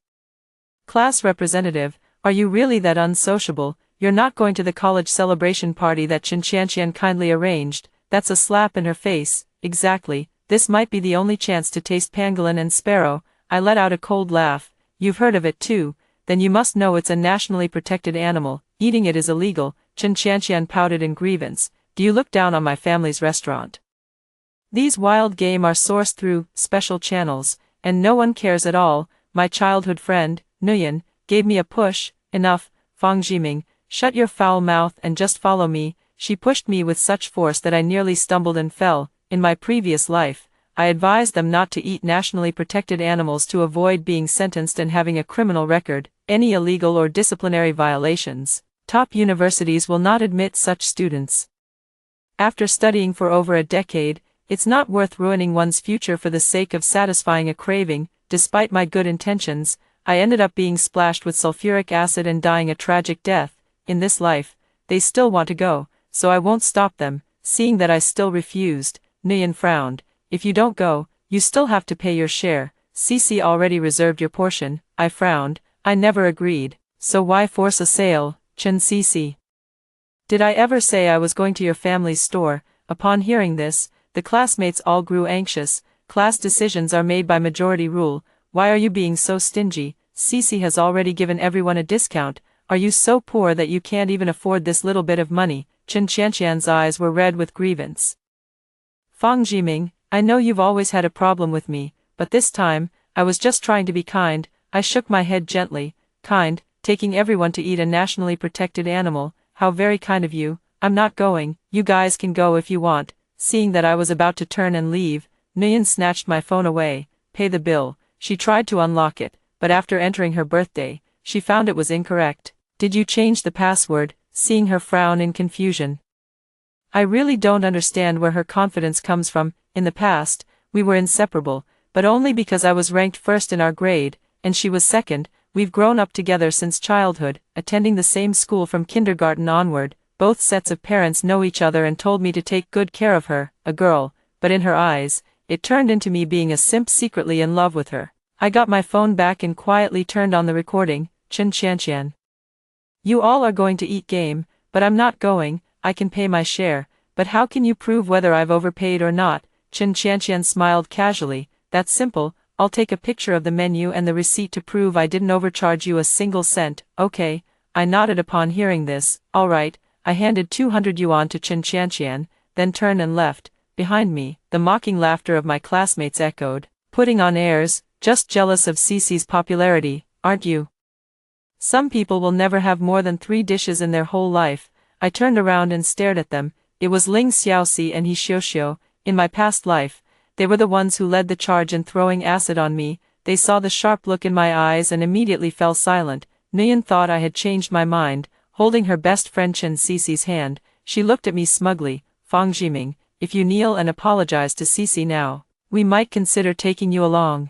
Speaker 1: Class representative, are you really that unsociable? You're not going to the college celebration party that Chen Qianqian kindly arranged. That's a slap in her face. Exactly. This might be the only chance to taste pangolin and sparrow. I let out a cold laugh. You've heard of it too. Then you must know it's a nationally protected animal. Eating it is illegal. Chen Qianqian pouted in grievance. Do you look down on my family's restaurant? These wild game are sourced through special channels, and no one cares at all. My childhood friend, Nguyen, gave me a push. Enough, Fang Jiming, shut your foul mouth and just follow me. She pushed me with such force that I nearly stumbled and fell. In my previous life, I advised them not to eat nationally protected animals to avoid being sentenced and having a criminal record. Any illegal or disciplinary violations, top universities will not admit such students. After studying for over a decade, it's not worth ruining one's future for the sake of satisfying a craving. Despite my good intentions, I ended up being splashed with sulfuric acid and dying a tragic death. In this life, they still want to go, so I won't stop them. Seeing that I still refused, Nguyen frowned. If you don't go, you still have to pay your share. Cici already reserved your portion. I frowned. I never agreed. So why force a sale, Chen Cici? Did I ever say I was going to your family's store? Upon hearing this, the classmates all grew anxious. Class decisions are made by majority rule. Why are you being so stingy? Cici has already given everyone a discount. Are you so poor that you can't even afford this little bit of money? Chen Qianqian's eyes were red with grievance. Fang Jiming, I know you've always had a problem with me, but this time, I was just trying to be kind. I shook my head gently. Kind, taking everyone to eat a nationally protected animal. How very kind of you. I'm not going. You guys can go if you want. Seeing that I was about to turn and leave, Nguyen snatched my phone away. Pay the bill. She tried to unlock it, but after entering her birthday, she found it was incorrect. Did you change the password? Seeing her frown in confusion. I really don't understand where her confidence comes from. In the past, we were inseparable, but only because I was ranked first in our grade, and she was second. We've grown up together since childhood, attending the same school from kindergarten onward. Both sets of parents know each other and told me to take good care of her. A girl, but in her eyes, it turned into me being a simp secretly in love with her. I got my phone back and quietly turned on the recording. Chen Qianqian. You all are going to eat game, but I'm not going. I can pay my share, but how can you prove whether I've overpaid or not? Chen Qianqian smiled casually. That's simple, I'll take a picture of the menu and the receipt to prove I didn't overcharge you a single cent. Okay, I nodded upon hearing this. Alright, I handed 200 yuan to Chen Qianqian, then turned and left. Behind me, the mocking laughter of my classmates echoed. Putting on airs, just jealous of Cece's popularity, aren't you? Some people will never have more than 3 dishes in their whole life. I turned around and stared at them. It was Ling Xiaoxi and He Xiuxiu. In my past life, they were the ones who led the charge in throwing acid on me. They saw the sharp look in my eyes and immediately fell silent. Nguyen thought I had changed my mind. Holding her best friend Chen Cece's hand, she looked at me smugly. Fang Jiming, if you kneel and apologize to Cece now, we might consider taking you along.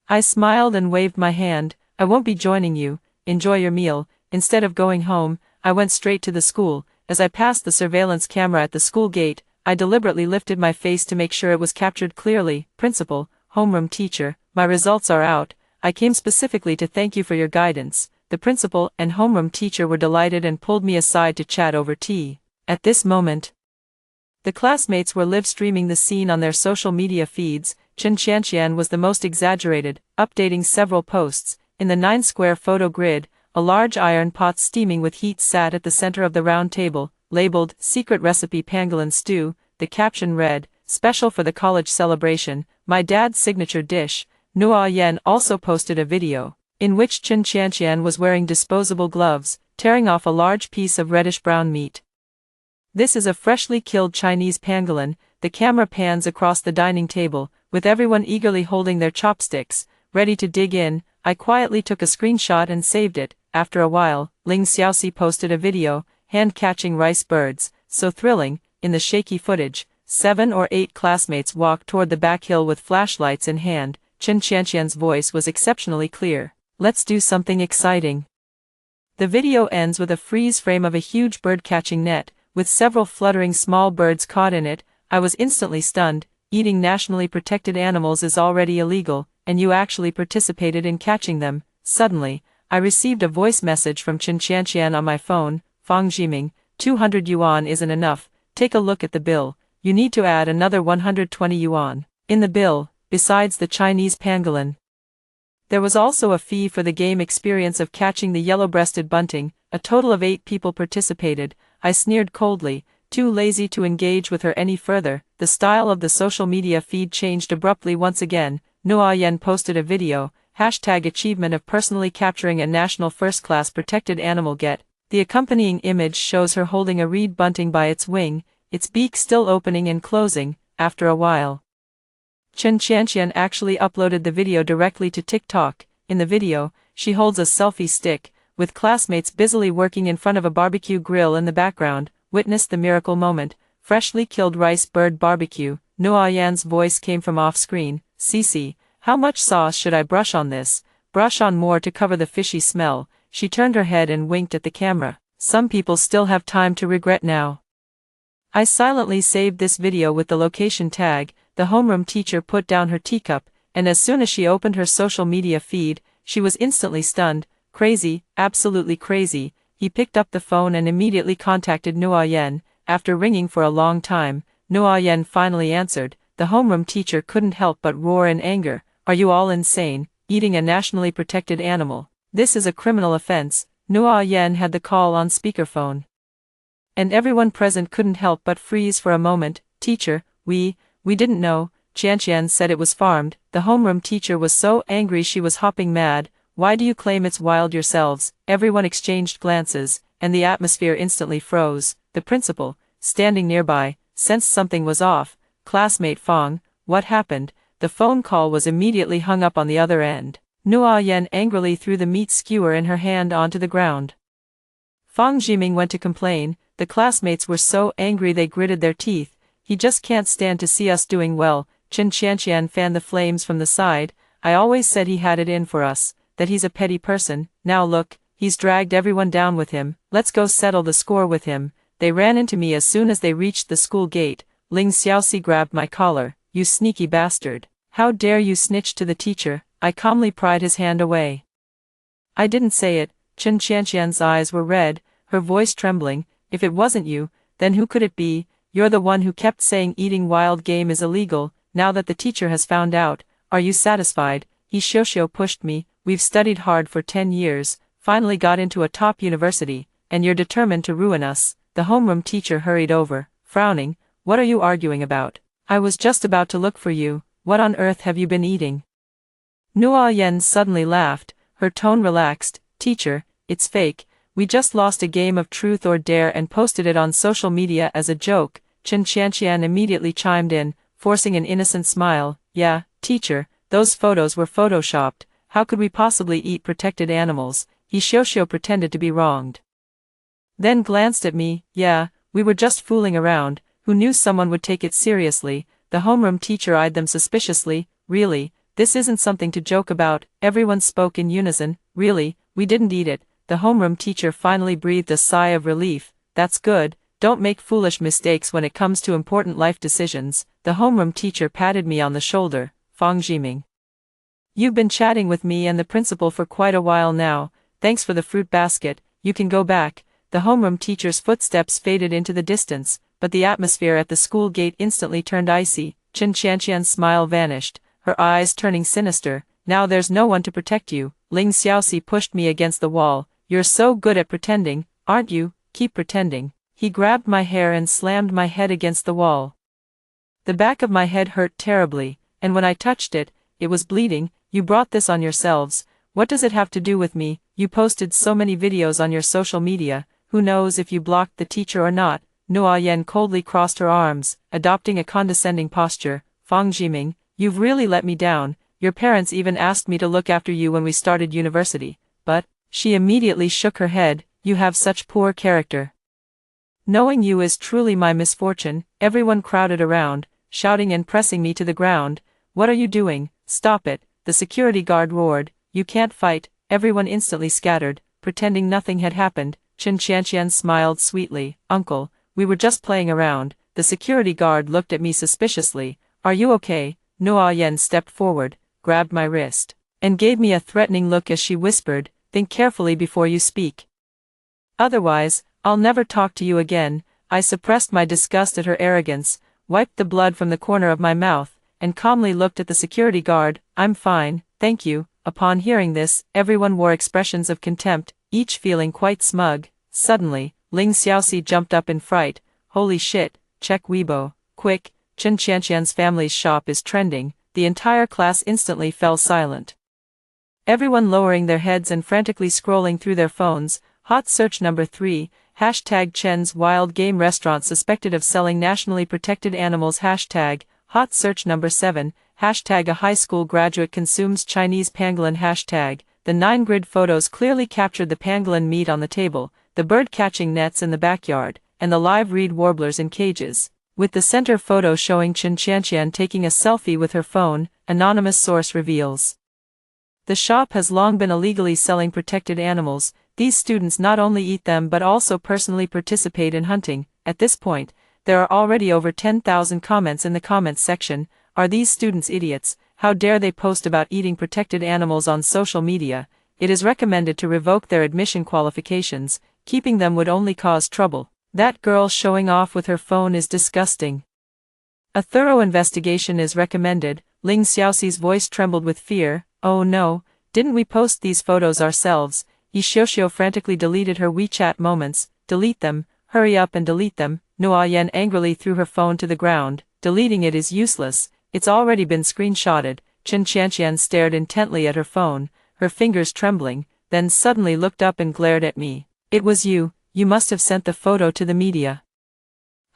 Speaker 1: I smiled and waved my hand. I won't be joining you. Enjoy your meal. Instead of going home, I went straight to the school. As I passed the surveillance camera at the school gate, I deliberately lifted my face to make sure it was captured clearly. Principal, homeroom teacher, my results are out. I came specifically to thank you for your guidance. The principal and homeroom teacher were delighted and pulled me aside to chat over tea. At this moment, the classmates were live-streaming the scene on their social media feeds. Chen Qianqian was the most exaggerated, updating several posts. In the 9-square photo grid, a large iron pot steaming with heat sat at the center of the round table, labeled Secret Recipe Pangolin Stew. The caption read, Special for the college celebration, my dad's signature dish. Nua Yen also posted a video, in which Chen Qianqian was wearing disposable gloves, tearing off a large piece of reddish-brown meat. This is a freshly killed Chinese pangolin. The camera pans across the dining table, with everyone eagerly holding their chopsticks, ready to dig in. I quietly took a screenshot and saved it. After a while, Ling Xiaoxi posted a video, hand-catching rice birds, so thrilling. In the shaky footage, 7 or 8 classmates walked toward the back hill with flashlights in hand. Chen Qianqian's voice was exceptionally clear. Let's do something exciting. The video ends with a freeze frame of a huge bird-catching net, with several fluttering small birds caught in it. I was instantly stunned. Eating nationally protected animals is already illegal, and you actually participated in catching them. Suddenly, I received a voice message from Chen Qianqian on my phone. Fang Jiming, 200 yuan isn't enough. Take a look at the bill. You need to add another 120 yuan. In the bill, besides the Chinese pangolin, there was also a fee for the game experience of catching the yellow-breasted bunting. A total of 8 people participated. I sneered coldly, too lazy to engage with her any further. The style of the social media feed changed abruptly once again. Nua Yen posted a video, #achievement of personally capturing a national first-class protected animal get. The accompanying image shows her holding a reed bunting by its wing, its beak still opening and closing. After a while, Chen Qianqian actually uploaded the video directly to TikTok. In the video, she holds a selfie stick, with classmates busily working in front of a barbecue grill in the background. Witness the miracle moment, freshly killed rice bird barbecue. Nua Yan's voice came from off-screen. Cece, how much sauce should I brush on this? Brush on more to cover the fishy smell. She turned her head and winked at the camera. Some people still have time to regret now. I silently saved this video with the location tag. The homeroom teacher put down her teacup, and as soon as she opened her social media feed, she was instantly stunned. Crazy, absolutely crazy. He picked up the phone and immediately contacted Nua Yen. After ringing for a long time, Nua Yen finally answered. The homeroom teacher couldn't help but roar in anger. Are you all insane, eating a nationally protected animal? This is a criminal offense. Nua Yen had the call on speakerphone, and everyone present couldn't help but freeze for a moment. Teacher, we didn't know. Qianqian said it was farmed. The homeroom teacher was so angry she was hopping mad. Why do you claim it's wild yourselves? Everyone exchanged glances, and the atmosphere instantly froze. The principal, standing nearby, sensed something was off. Classmate Fang, what happened? The phone call was immediately hung up on the other end. Nua Yen angrily threw the meat skewer in her hand onto the ground. Fang Jiming went to complain. The classmates were so angry they gritted their teeth. He just can't stand to see us doing well. Chen Qianqian fanned the flames from the side. I always said he had it in for us, that he's a petty person. Now look, he's dragged everyone down with him. Let's go settle the score with him. They ran into me as soon as they reached the school gate. Ling Xiaoxi grabbed my collar. You sneaky bastard. How dare you snitch to the teacher? I calmly pried his hand away. I didn't say it. Chen Qianqian's eyes were red, her voice trembling. If it wasn't you, then who could it be? You're the one who kept saying eating wild game is illegal. Now that the teacher has found out, are you satisfied? He Xiaoxiu pushed me. We've studied hard for 10 years, finally got into a top university, and you're determined to ruin us. The homeroom teacher hurried over, frowning. What are you arguing about? I was just about to look for you. What on earth have you been eating? Nuo Yen suddenly laughed, her tone relaxed. Teacher, it's fake. We just lost a game of truth or dare and posted it on social media as a joke. Chen Qianqian immediately chimed in, forcing an innocent smile. Yeah, teacher, those photos were photoshopped. How could we possibly eat protected animals? He Xiaoxiu pretended to be wronged. Then glanced at me. Yeah, we were just fooling around. Who knew someone would take it seriously? The homeroom teacher eyed them suspiciously. Really, this isn't something to joke about. Everyone spoke in unison. Really, we didn't eat it. The homeroom teacher finally breathed a sigh of relief. That's good. Don't make foolish mistakes when it comes to important life decisions. The homeroom teacher patted me on the shoulder. Fang Jiming. You've been chatting with me and the principal for quite a while now. Thanks for the fruit basket. You can go back. The homeroom teacher's footsteps faded into the distance, but the atmosphere at the school gate instantly turned icy. Chen Qianqian's smile vanished, her eyes turning sinister. Now there's no one to protect you. Ling Xiaoxi pushed me against the wall. You're so good at pretending, aren't you? Keep pretending. He grabbed my hair and slammed my head against the wall. The back of my head hurt terribly, and when I touched it, it was bleeding. You brought this on yourselves. What does it have to do with me? You posted so many videos on your social media. Who knows if you blocked the teacher or not? Nuo Yen coldly crossed her arms, adopting a condescending posture. Fang Jiming, you've really let me down. Your parents even asked me to look after you when we started university. But, she immediately shook her head, you have such poor character. Knowing you is truly my misfortune. Everyone crowded around, shouting and pressing me to the ground. What are you doing? Stop it, the security guard roared. You can't fight. Everyone instantly scattered, pretending nothing had happened. Chen Qianqian smiled sweetly. Uncle, we were just playing around. The security guard looked at me suspiciously. Are you okay? Nuo Yen stepped forward, grabbed my wrist, and gave me a threatening look as she whispered, think carefully before you speak. Otherwise, I'll never talk to you again. I suppressed my disgust at her arrogance, wiped the blood from the corner of my mouth, and calmly looked at the security guard. I'm fine, thank you. Upon hearing this, everyone wore expressions of contempt, each feeling quite smug. Suddenly, Ling Xiaoxi jumped up in fright. Holy shit, check Weibo, quick, Chen Qianqian's family's shop is trending. The entire class instantly fell silent. Everyone lowering their heads and frantically scrolling through their phones. Hot search number 3, hashtag Chen's Wild Game Restaurant suspected of selling nationally protected animals. Hashtag hot search number 7, hashtag a high school graduate consumes Chinese pangolin. Hashtag the 9 grid photos clearly captured the pangolin meat on the table, the bird catching nets in the backyard, and the live reed warblers in cages. With the center photo showing Chen Qianqian taking a selfie with her phone, anonymous source reveals. The shop has long been illegally selling protected animals. These students not only eat them but also personally participate in hunting. At this point, there are already over 10,000 comments in the comments section. Are these students idiots? How dare they post about eating protected animals on social media? It is recommended to revoke their admission qualifications. Keeping them would only cause trouble. That girl showing off with her phone is disgusting. A thorough investigation is recommended. Ling Xiaoxi's voice trembled with fear. Oh no, didn't we post these photos ourselves? Yi Xiaoxiu frantically deleted her WeChat moments. Delete them, hurry up and delete them. Nuo Yen angrily threw her phone to the ground. Deleting it is useless, it's already been screenshotted. Chen Qianqian stared intently at her phone, her fingers trembling, then suddenly looked up and glared at me. It was you must have sent the photo to the media.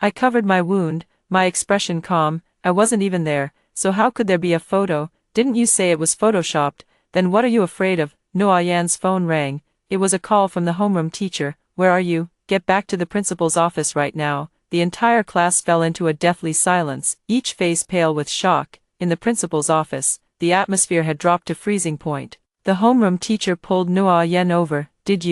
Speaker 1: I covered my wound, my expression calm. I wasn't even there, so how could there be a photo? Didn't you say it was photoshopped? Then what are you afraid of? Nuo Yan's phone rang. It was a call from the homeroom teacher. Where are you? Get back to the principal's office right now. The entire class fell into a deathly silence, each face pale with shock. In the principal's office, the atmosphere had dropped to freezing point. The homeroom teacher pulled Nuo Yan over. Did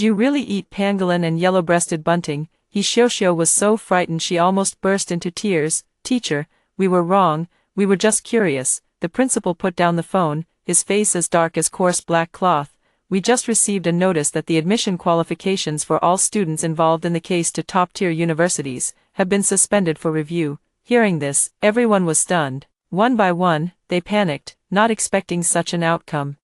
Speaker 1: you really eat pangolin and yellow-breasted bunting? He Xiaoxiao was so frightened she almost burst into tears. Teacher, we were wrong, we were just curious. The principal put down the phone, his face as dark as coarse black cloth. We just received a notice that the admission qualifications for all students involved in the case to top-tier universities have been suspended for review. Hearing this, everyone was stunned. One by one, they panicked, not expecting such an outcome.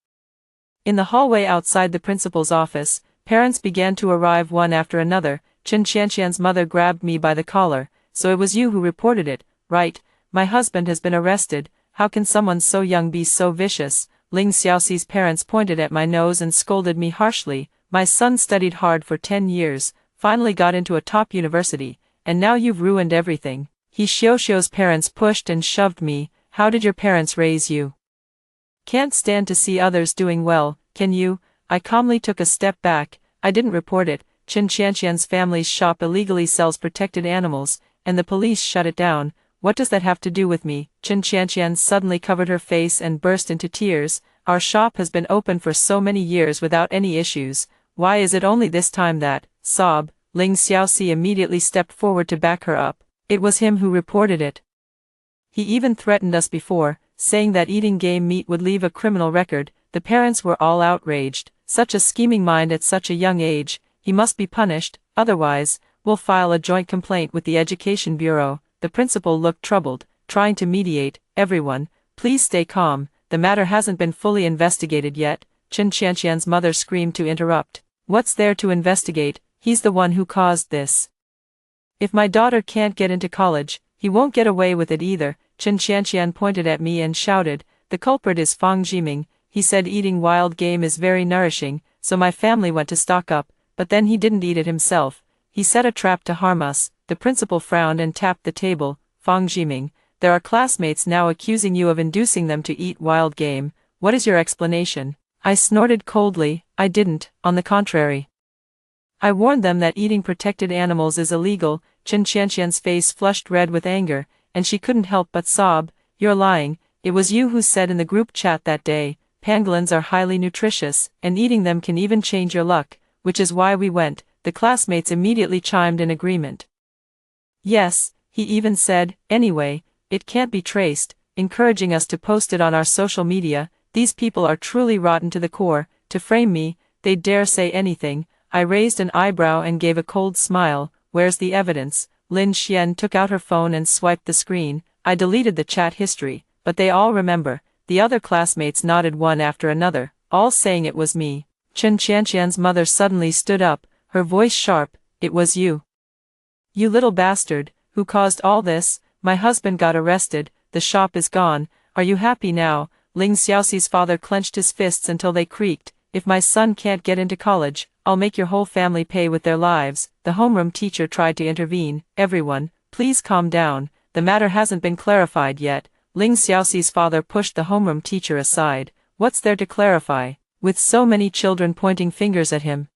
Speaker 1: In the hallway outside the principal's office, parents began to arrive one after another. Chen Qianqian's mother grabbed me by the collar. So it was you who reported it, right? My husband has been arrested. How can someone so young be so vicious? Ling Xiaoxi's parents pointed at my nose and scolded me harshly. My son studied hard for 10 years, finally got into a top university, and now you've ruined everything. He Xiaoxiao's parents pushed and shoved me. How did your parents raise you? Can't stand to see others doing well, can you? I calmly took a step back. I didn't report it. Chen Qianqian's family's shop illegally sells protected animals, and the police shut it down. What does that have to do with me? Chen Qianqian suddenly covered her face and burst into tears. Our shop has been open for so many years without any issues. Why is it only this time that, sob? Ling Xiaoxi immediately stepped forward to back her up. It was him who reported it. He even threatened us before, saying that eating game meat would leave a criminal record. The parents were all outraged. Such a scheming mind at such a young age. He must be punished, otherwise, we'll file a joint complaint with the Education Bureau. The principal looked troubled, trying to mediate. Everyone, please stay calm, the matter hasn't been fully investigated yet. Chen Qianqian's mother screamed to interrupt. What's there to investigate? He's the one who caused this. If my daughter can't get into college, he won't get away with it either. Chen Qianqian pointed at me and shouted, the culprit is Fang Jiming. He said eating wild game is very nourishing, so my family went to stock up, but then he didn't eat it himself. He set a trap to harm us. The principal frowned and tapped the table. Fang Jiming, there are classmates now accusing you of inducing them to eat wild game. What is your explanation? I snorted coldly. I didn't, on the contrary. I warned them that eating protected animals is illegal. Chen Qianqian's face flushed red with anger, and she couldn't help but sob. You're lying. It was you who said in the group chat that day, pangolins are highly nutritious, and eating them can even change your luck, which is why we went. The classmates immediately chimed in agreement. Yes, he even said, anyway, it can't be traced, encouraging us to post it on our social media. These people are truly rotten to the core. To frame me, they dare say anything. I raised an eyebrow and gave a cold smile. Where's the evidence? Lin Xian took out her phone and swiped the screen. I deleted the chat history, but they all remember. The other classmates nodded one after another, all saying it was me. Chen Qianqian's mother suddenly stood up, her voice sharp. It was you. You little bastard, who caused all this. My husband got arrested, the shop is gone. Are you happy now? Ling Xiaoxi's father clenched his fists until they creaked. If my son can't get into college, I'll make your whole family pay with their lives. The homeroom teacher tried to intervene. Everyone, please calm down. The matter hasn't been clarified yet. Ling Xiaoxi's father pushed the homeroom teacher aside. What's there to clarify? With so many children pointing fingers at him.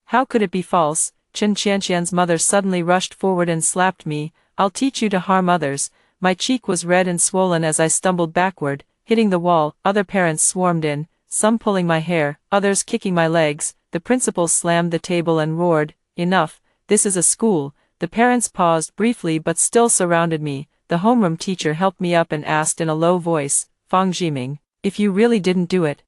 Speaker 1: How could it be false? Chen Qianqian's mother suddenly rushed forward and slapped me. I'll teach you to harm others. My cheek was red and swollen as I stumbled backward, hitting the wall. Other parents swarmed in, some pulling my hair, others kicking my legs. The principal slammed the table and roared, enough, this is a school. The parents paused briefly but still surrounded me. The homeroom teacher helped me up and asked in a low voice, Fang Jiming, if you really didn't do it,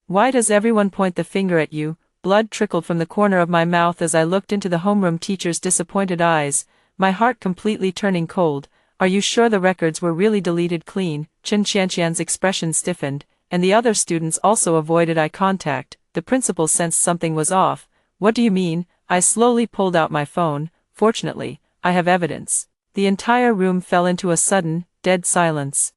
Speaker 1: why does everyone point the finger at you? Blood trickled from the corner of my mouth as I looked into the homeroom teacher's disappointed eyes, my heart completely turning cold. Are you sure the records were really deleted clean? Chen Qianqian's expression stiffened, and the other students also avoided eye contact. The principal sensed something was off. What do you mean? I slowly pulled out my phone. Fortunately, I have evidence. The entire room fell into a sudden, dead silence.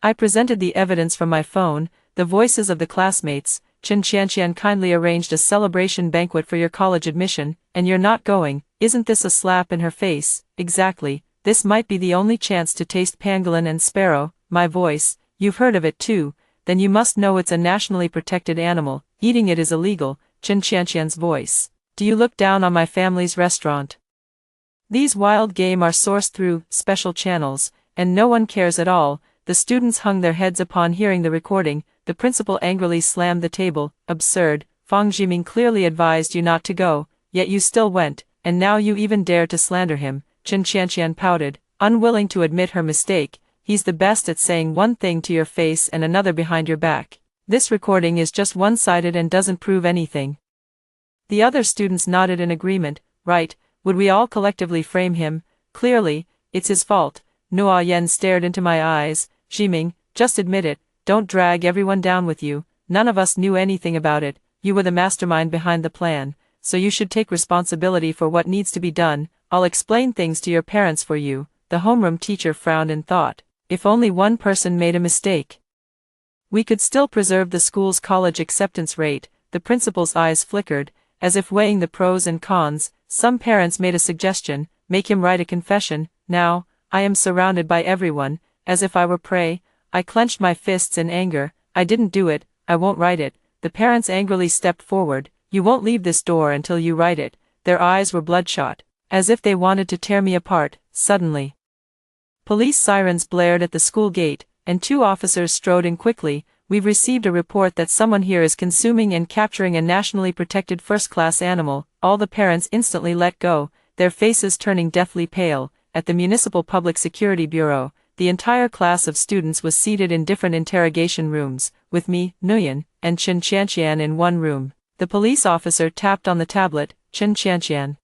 Speaker 1: I presented the evidence from my phone, the voices of the classmates. Chen Qianqian kindly arranged a celebration banquet for your college admission, and you're not going. Isn't this a slap in her face? Exactly. This might be the only chance to taste pangolin and sparrow. My voice. You've heard of it too. Then you must know it's a nationally protected animal. Eating it is illegal. Chen Qianqian's voice. Do you look down on my family's restaurant? These wild game are sourced through special channels, and no one cares at all. The students hung their heads upon hearing the recording. The principal angrily slammed the table. Absurd. Fang Jiming clearly advised you not to go, yet you still went. and now you even dare to slander him." Chen Qianqian pouted, unwilling to admit her mistake. "He's the best at saying one thing to your face and another behind your back. This recording is just one-sided and doesn't prove anything." The other students nodded in agreement. "Right, would we all collectively frame him? Clearly, it's his fault." Nuo Yen stared into my eyes. "Jiming, just admit it, don't drag everyone down with you. None of us knew anything about it, you were the mastermind behind the plan, so you should take responsibility for what needs to be done. I'll explain things to your parents for you." The homeroom teacher frowned in thought. If only one person made a mistake, we could still preserve the school's college acceptance rate. The principal's eyes flickered, as if weighing the pros and cons. Some parents made a suggestion: make him write a confession. Now, I am surrounded by everyone, as if I were prey. I clenched my fists in anger. "I didn't do it, I won't write it." The parents angrily stepped forward. "You won't leave this door until you write it." Their eyes were bloodshot, as if they wanted to tear me apart. Suddenly, police sirens blared at the school gate, and 2 officers strode in quickly. "We've received a report that someone here is consuming and capturing a nationally protected first-class animal." All the parents instantly let go, their faces turning deathly pale. At the Municipal Public Security Bureau, the entire class of students was seated in different interrogation rooms, with me, Nguyen, and Chen Qianqian in one room. The police officer tapped on the tablet. "Chen Qianqian,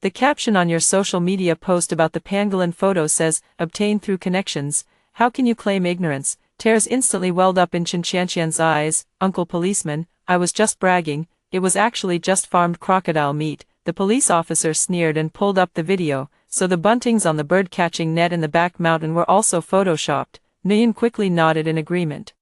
Speaker 1: the caption on your social media post about the pangolin photo says, 'Obtained through connections.' How can you claim ignorance?" Tears instantly welled up in Chen Qianqian's eyes. "Uncle policeman, I was just bragging, it was actually just farmed crocodile meat." The police officer sneered and pulled up the video. "So the buntings on the bird-catching net in the back mountain were also photoshopped." Nguyen quickly nodded in agreement.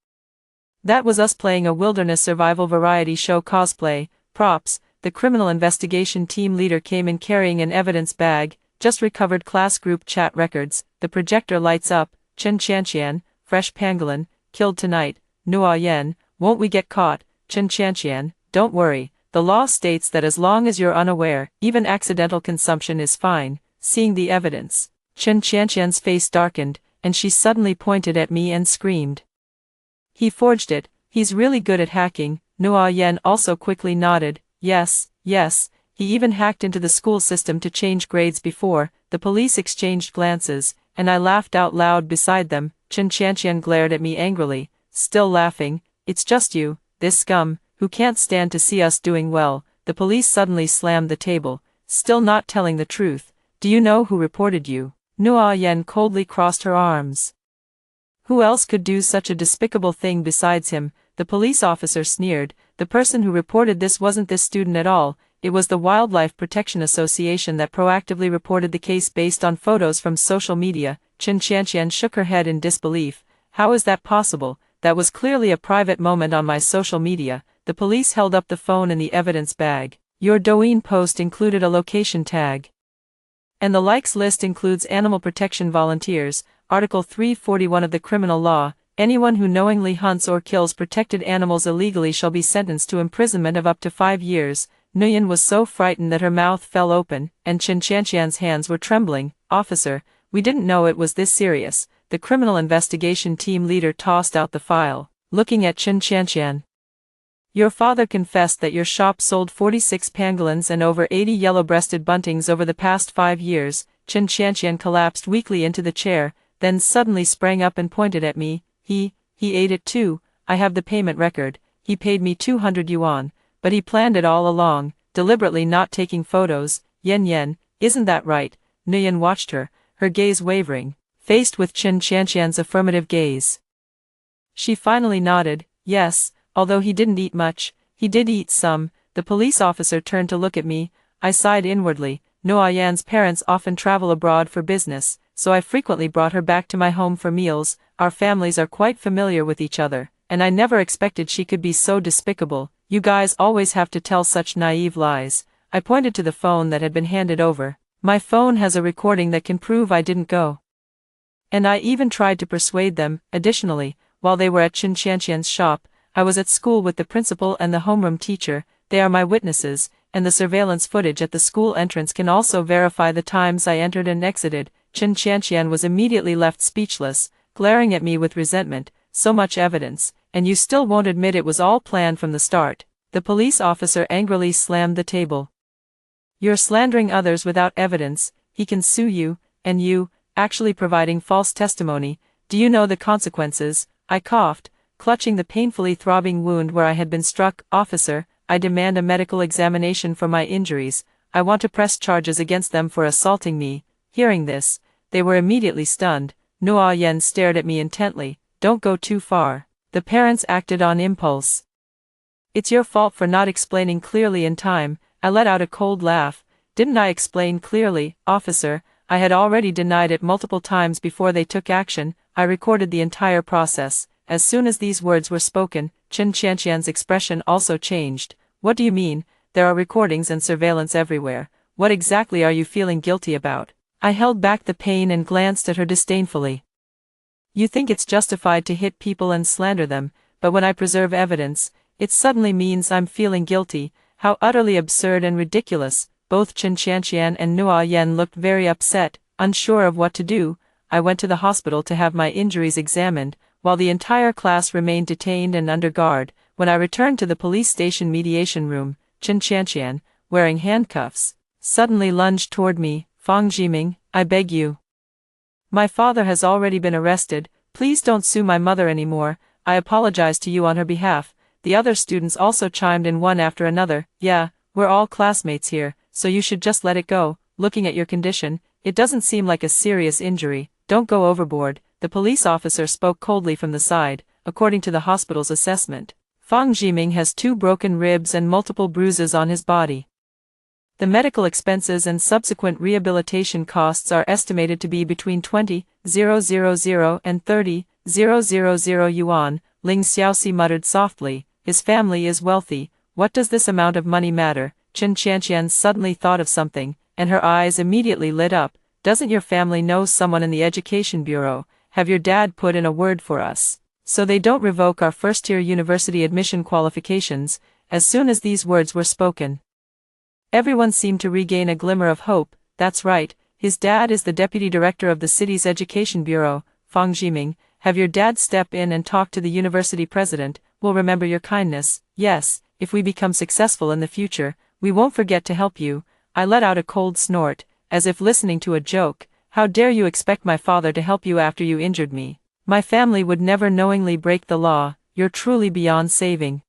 Speaker 1: "That was us playing a wilderness survival variety show cosplay." Props. The criminal investigation team leader came in carrying an evidence bag. "Just recovered class group chat records." The projector lights up. "Chen Qianqian, fresh pangolin, killed tonight." Nuo Yen, "Won't we get caught?" Chen Qianqian, "Don't worry, the law states that as long as you're unaware, even accidental consumption is fine." Seeing the evidence, Chen Qianqian's face darkened, and she suddenly pointed at me and screamed, "He forged it, he's really good at hacking." Nuo Yen also quickly nodded. Yes, he even hacked into the school system to change grades before." The police exchanged glances, and I laughed out loud beside them. Chen Qianqian glared at me angrily, still laughing. "It's just you, this scum, who can't stand to see us doing well." The police suddenly slammed the table, still not telling the truth. "Do you know who reported you?" Nuo Yen coldly crossed her arms. "Who else could do such a despicable thing besides him?" The police officer sneered. "The person who reported this wasn't this student at all, it was the Wildlife Protection Association that proactively reported the case based on photos from social media." Chen Qianqian shook her head in disbelief. "How is that possible? That was clearly a private moment on my social media." The police held up the phone in the evidence bag. "Your Douyin post included a location tag. And the likes list includes animal protection volunteers." Article 341 of the Criminal Law. "Anyone who knowingly hunts or kills protected animals illegally shall be sentenced to imprisonment of up to 5 years. Nguyen was so frightened that her mouth fell open, and Chen Qianqian's hands were trembling. "Officer, we didn't know it was this serious." The criminal investigation team leader tossed out the file, looking at Chen Qianqian. "Your father confessed that your shop sold 46 pangolins and over 80 yellow-breasted buntings over the past 5 years. Chen Qianqian collapsed weakly into the chair, then suddenly sprang up and pointed at me. He ate it too. I have the payment record. He paid me 200 yuan, but he planned it all along, deliberately not taking photos." Yen, isn't that right?" Nguyen watched her, her gaze wavering, faced with Chen Qianqian's affirmative gaze. She finally nodded. "Yes, although he didn't eat much, he did eat some." The police officer turned to look at me. I sighed inwardly. Nuo Yan's parents often travel abroad for business, so I frequently brought her back to my home for meals. Our families are quite familiar with each other, and I never expected she could be so despicable. "You guys always have to tell such naive lies." I pointed to the phone that had been handed over. "My phone has a recording that can prove I didn't go. And I even tried to persuade them." Additionally, while they were at Chen Qianqian's shop, I was at school with the principal and the homeroom teacher. They are my witnesses, and the surveillance footage at the school entrance can also verify the times I entered and exited. Chen Qianqian was immediately left speechless, glaring at me with resentment. "So much evidence, and you still won't admit it was all planned from the start." The police officer angrily slammed the table. You're slandering others without evidence, he can sue you, and you, actually providing false testimony, do you know the consequences? I coughed, clutching the painfully throbbing wound where I had been struck. Officer, I demand a medical examination for my injuries. I want to press charges against them for assaulting me. Hearing this, they were immediately stunned. Nuo Yen stared at me intently. Don't go too far. The parents acted on impulse. It's your fault for not explaining clearly in time. I let out a cold laugh. Didn't I explain clearly, officer? I had already denied it multiple times before they took action. I recorded the entire process. As soon as these words were spoken, Chen Qianqian's expression also changed. What do you mean? There are recordings and surveillance everywhere. What exactly are you feeling guilty about? I held back the pain and glanced at her disdainfully. You think it's justified to hit people and slander them, but when I preserve evidence, it suddenly means I'm feeling guilty. How utterly absurd and ridiculous. Both Chen Qianqian and Nuo Yen looked very upset, unsure of what to do. I went to the hospital to have my injuries examined, while the entire class remained detained and under guard. When I returned to the police station mediation room, Chen Qianqian, wearing handcuffs, suddenly lunged toward me. Fang Jiming, I beg you. My father has already been arrested. Please don't sue my mother anymore. I apologize to you on her behalf. The other students also chimed in one after another. Yeah, we're all classmates here, so you should just let it go. Looking at your condition, it doesn't seem like a serious injury. Don't go overboard. The police officer spoke coldly from the side. According to the hospital's assessment, Fang Jiming has 2 broken ribs and multiple bruises on his body. The medical expenses and subsequent rehabilitation costs are estimated to be between 20,000 and 30,000 yuan. Ling Xiaoxi muttered softly. His family is wealthy. What does this amount of money matter? Chen Qianqian suddenly thought of something, and her eyes immediately lit up. Doesn't your family know someone in the education bureau? Have your dad put in a word for us, so they don't revoke our first-tier university admission qualifications? As soon as these words were spoken, everyone seemed to regain a glimmer of hope. That's right, his dad is the deputy director of the city's education bureau. Fang Jiming, have your dad step in and talk to the university president. We'll remember your kindness. Yes, if we become successful in the future, we won't forget to help you. I let out a cold snort, as if listening to a joke. How dare you expect my father to help you after you injured me? My family would never knowingly break the law. You're truly beyond saving.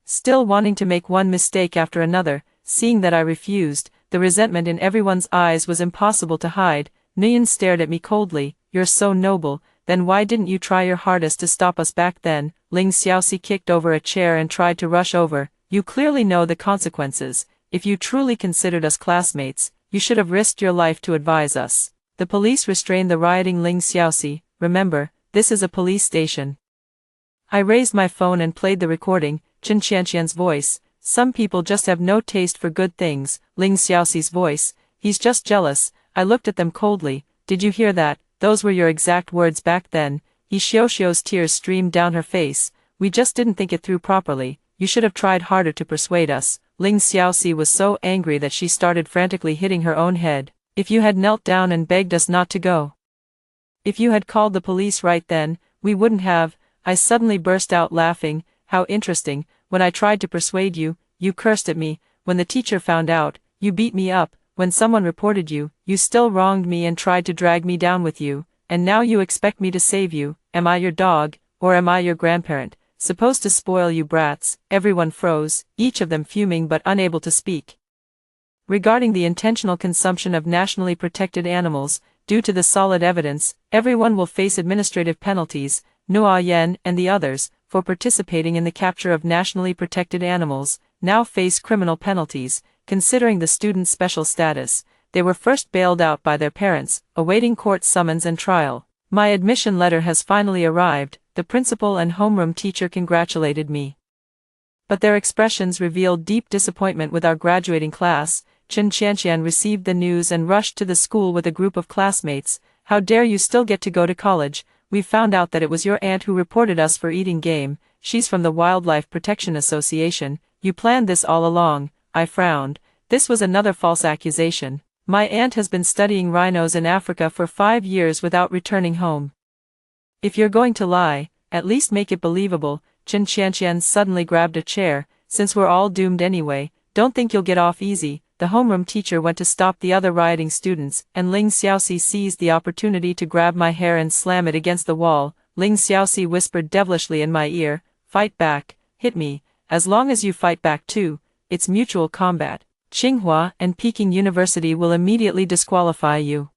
Speaker 1: Still wanting to make one mistake after another, seeing that I refused, the resentment in everyone's eyes was impossible to hide. Nguyen stared at me coldly. You're so noble, then why didn't you try your hardest to stop us back then? Ling Xiaoxi kicked over a chair and tried to rush over. You clearly know the consequences. If you truly considered us classmates, you should have risked your life to advise us. The police restrained the rioting Ling Xiaoxi. Remember, this is a police station. I raised my phone and played the recording. Chen Qianqian's voice. Some people just have no taste for good things. Ling Xiaoxi's voice. He's just jealous. I looked at them coldly. Did you hear that? Those were your exact words back then. Xiaoxi's tears streamed down her face. We just didn't think it through properly. You should have tried harder to persuade us. Ling Xiaoxi was so angry that she started frantically hitting her own head. If you had knelt down and begged us not to go. If you had called the police right then, we wouldn't have. I suddenly burst out laughing. How interesting. When I tried to persuade you, you cursed at me. When the teacher found out, you beat me up. When someone reported you, you still wronged me and tried to drag me down with you. And now you expect me to save you. Am I your dog, or am I your grandparent? Supposed to spoil you brats. Everyone froze, each of them fuming but unable to speak. Regarding the intentional consumption of nationally protected animals, due to the solid evidence, everyone will face administrative penalties. Nuo Yen and the others, for participating in the capture of nationally protected animals, now face criminal penalties. Considering the students' special status, they were first bailed out by their parents, awaiting court summons and trial. My admission letter has finally arrived. The principal and homeroom teacher congratulated me. But their expressions revealed deep disappointment with our graduating class. Chen Qianqian received the news and rushed to the school with a group of classmates. How dare you still get to go to college? We found out that it was your aunt who reported us for eating game. She's from the Wildlife Protection Association. You planned this all along. I frowned. This was another false accusation. My aunt has been studying rhinos in Africa for 5 years without returning home. If you're going to lie, at least make it believable. Chen Qianqian suddenly grabbed a chair. Since we're all doomed anyway, don't think you'll get off easy. the homeroom teacher went to stop the other rioting students, and Ling Xiaoxi seized the opportunity to grab my hair and slam it against the wall. Ling Xiaoxi whispered devilishly in my ear, "Fight back, hit me, as long as you fight back too, it's mutual combat. Tsinghua and Peking University will immediately disqualify you."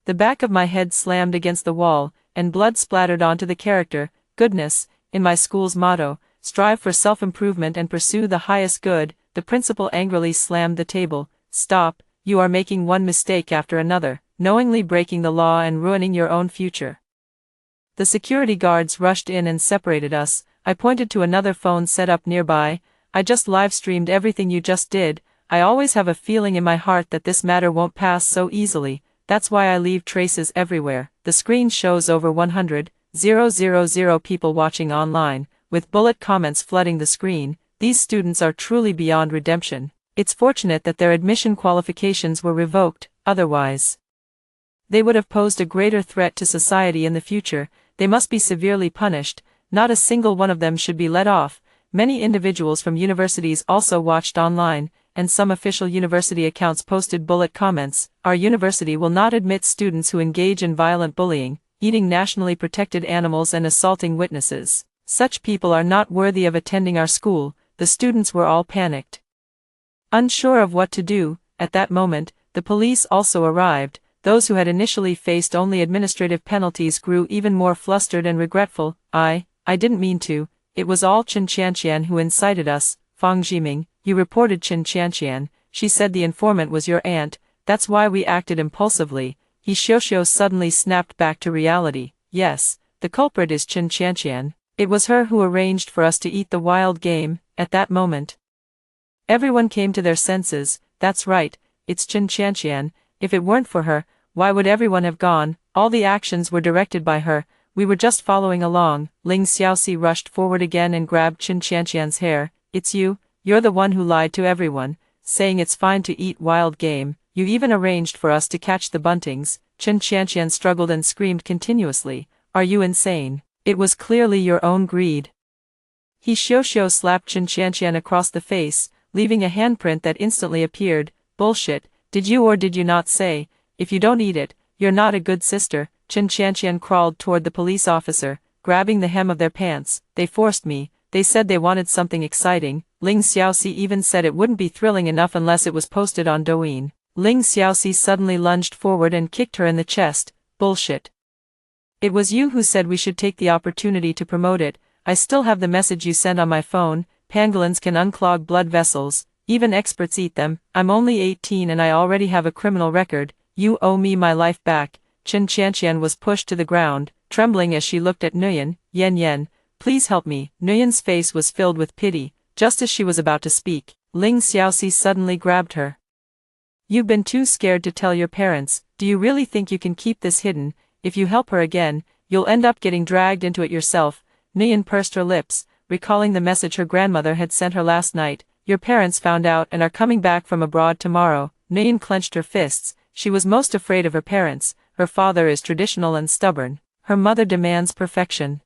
Speaker 1: The back of my head slammed against the wall, and blood splattered onto the character, "Goodness," in my school's motto, "Strive for self-improvement and pursue the highest good." The principal angrily slammed the table. "Stop, you are making one mistake after another, knowingly breaking the law and ruining your own future." The security guards rushed in and separated us. I pointed to another phone set up nearby. "I just live-streamed everything you just did. I always have a feeling in my heart that this matter won't pass so easily. That's why I leave traces everywhere." The screen shows over 100,000 people watching online, with bullet comments flooding the screen. These students are truly beyond redemption. It's fortunate that their admission qualifications were revoked, otherwise they would have posed a greater threat to society in the future. They must be severely punished. Not a single one of them should be let off. Many individuals from universities also watched online, and some official university accounts posted bullet comments. "Our university will not admit students who engage in violent bullying, eating nationally protected animals and assaulting witnesses. Such people are not worthy of attending our school." The students were all panicked, unsure of what to do. At that moment, the police also arrived. Those who had initially faced only administrative penalties grew even more flustered and regretful. I didn't mean to. It was all Chen Qianqian who incited us." "Fang Jiming, you reported Chen Qianqian. She said the informant was your aunt. That's why we acted impulsively." He Xiuxiu suddenly snapped back to reality. "Yes, the culprit is Chen Qianqian. It was her who arranged for us to eat the wild game." At that moment, everyone came to their senses. "That's right, it's Chen Qianqian. If it weren't for her, why would everyone have gone? All the actions were directed by her. We were just following along." Ling Xiaoxi rushed forward again and grabbed Chen Qianqian's hair. "It's you. You're the one who lied to everyone, saying it's fine to eat wild game. You even arranged for us to catch the buntings." Chen Qianqian struggled and screamed continuously. "Are you insane? It was clearly your own greed." He Xiuxiu slapped Chen Qianqian across the face, leaving a handprint that instantly appeared. "Bullshit, did you or did you not say, if you don't eat it, you're not a good sister?" Chen Qianqian crawled toward the police officer, grabbing the hem of their pants. "They forced me. They said they wanted something exciting. Ling Xiaoxi even said it wouldn't be thrilling enough unless it was posted on Douyin." Ling Xiaoxi suddenly lunged forward and kicked her in the chest. "Bullshit. It was you who said we should take the opportunity to promote it. I still have the message you sent on my phone. Pangolins can unclog blood vessels. Even experts eat them. I'm only 18 and I already have a criminal record. You owe me my life back." Chen Qianqian was pushed to the ground, trembling as she looked at Nguyen. Yen, please help me." Nguyen's face was filled with pity. Just as she was about to speak, Ling Xiaoxi suddenly grabbed her. "You've been too scared to tell your parents. Do you really think you can keep this hidden? If you help her again, you'll end up getting dragged into it yourself." Nguyen pursed her lips, recalling the message her grandmother had sent her last night. "Your parents found out and are coming back from abroad tomorrow." Nguyen clenched her fists. She was most afraid of her parents. Her father is traditional and stubborn. Her mother demands perfection,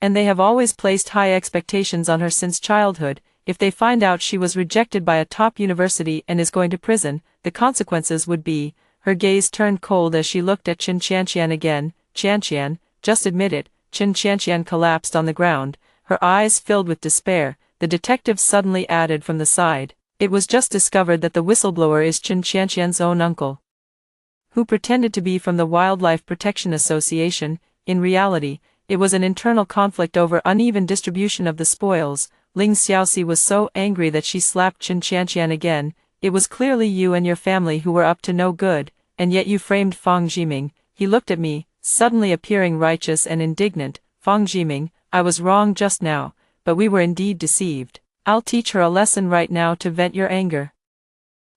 Speaker 1: and they have always placed high expectations on her since childhood. If they find out she was rejected by a top university and is going to prison, the consequences would be... Her gaze turned cold as she looked at Chen Qianqian again. "Qianqian, just admit it." Chen Qianqian collapsed on the ground, her eyes filled with despair. The detective suddenly added from the side, "It was just discovered that the whistleblower is Chen Qianqian's own uncle, who pretended to be from the Wildlife Protection Association. In reality, it was an internal conflict over uneven distribution of the spoils." Ling Xiaoxi was so angry that she slapped Chen Qianqian again. "It was clearly you and your family who were up to no good, and yet you framed Fang Jiming." He looked at me, suddenly appearing righteous and indignant. "Fang Jiming, I was wrong just now, but we were indeed deceived. I'll teach her a lesson right now to vent your anger."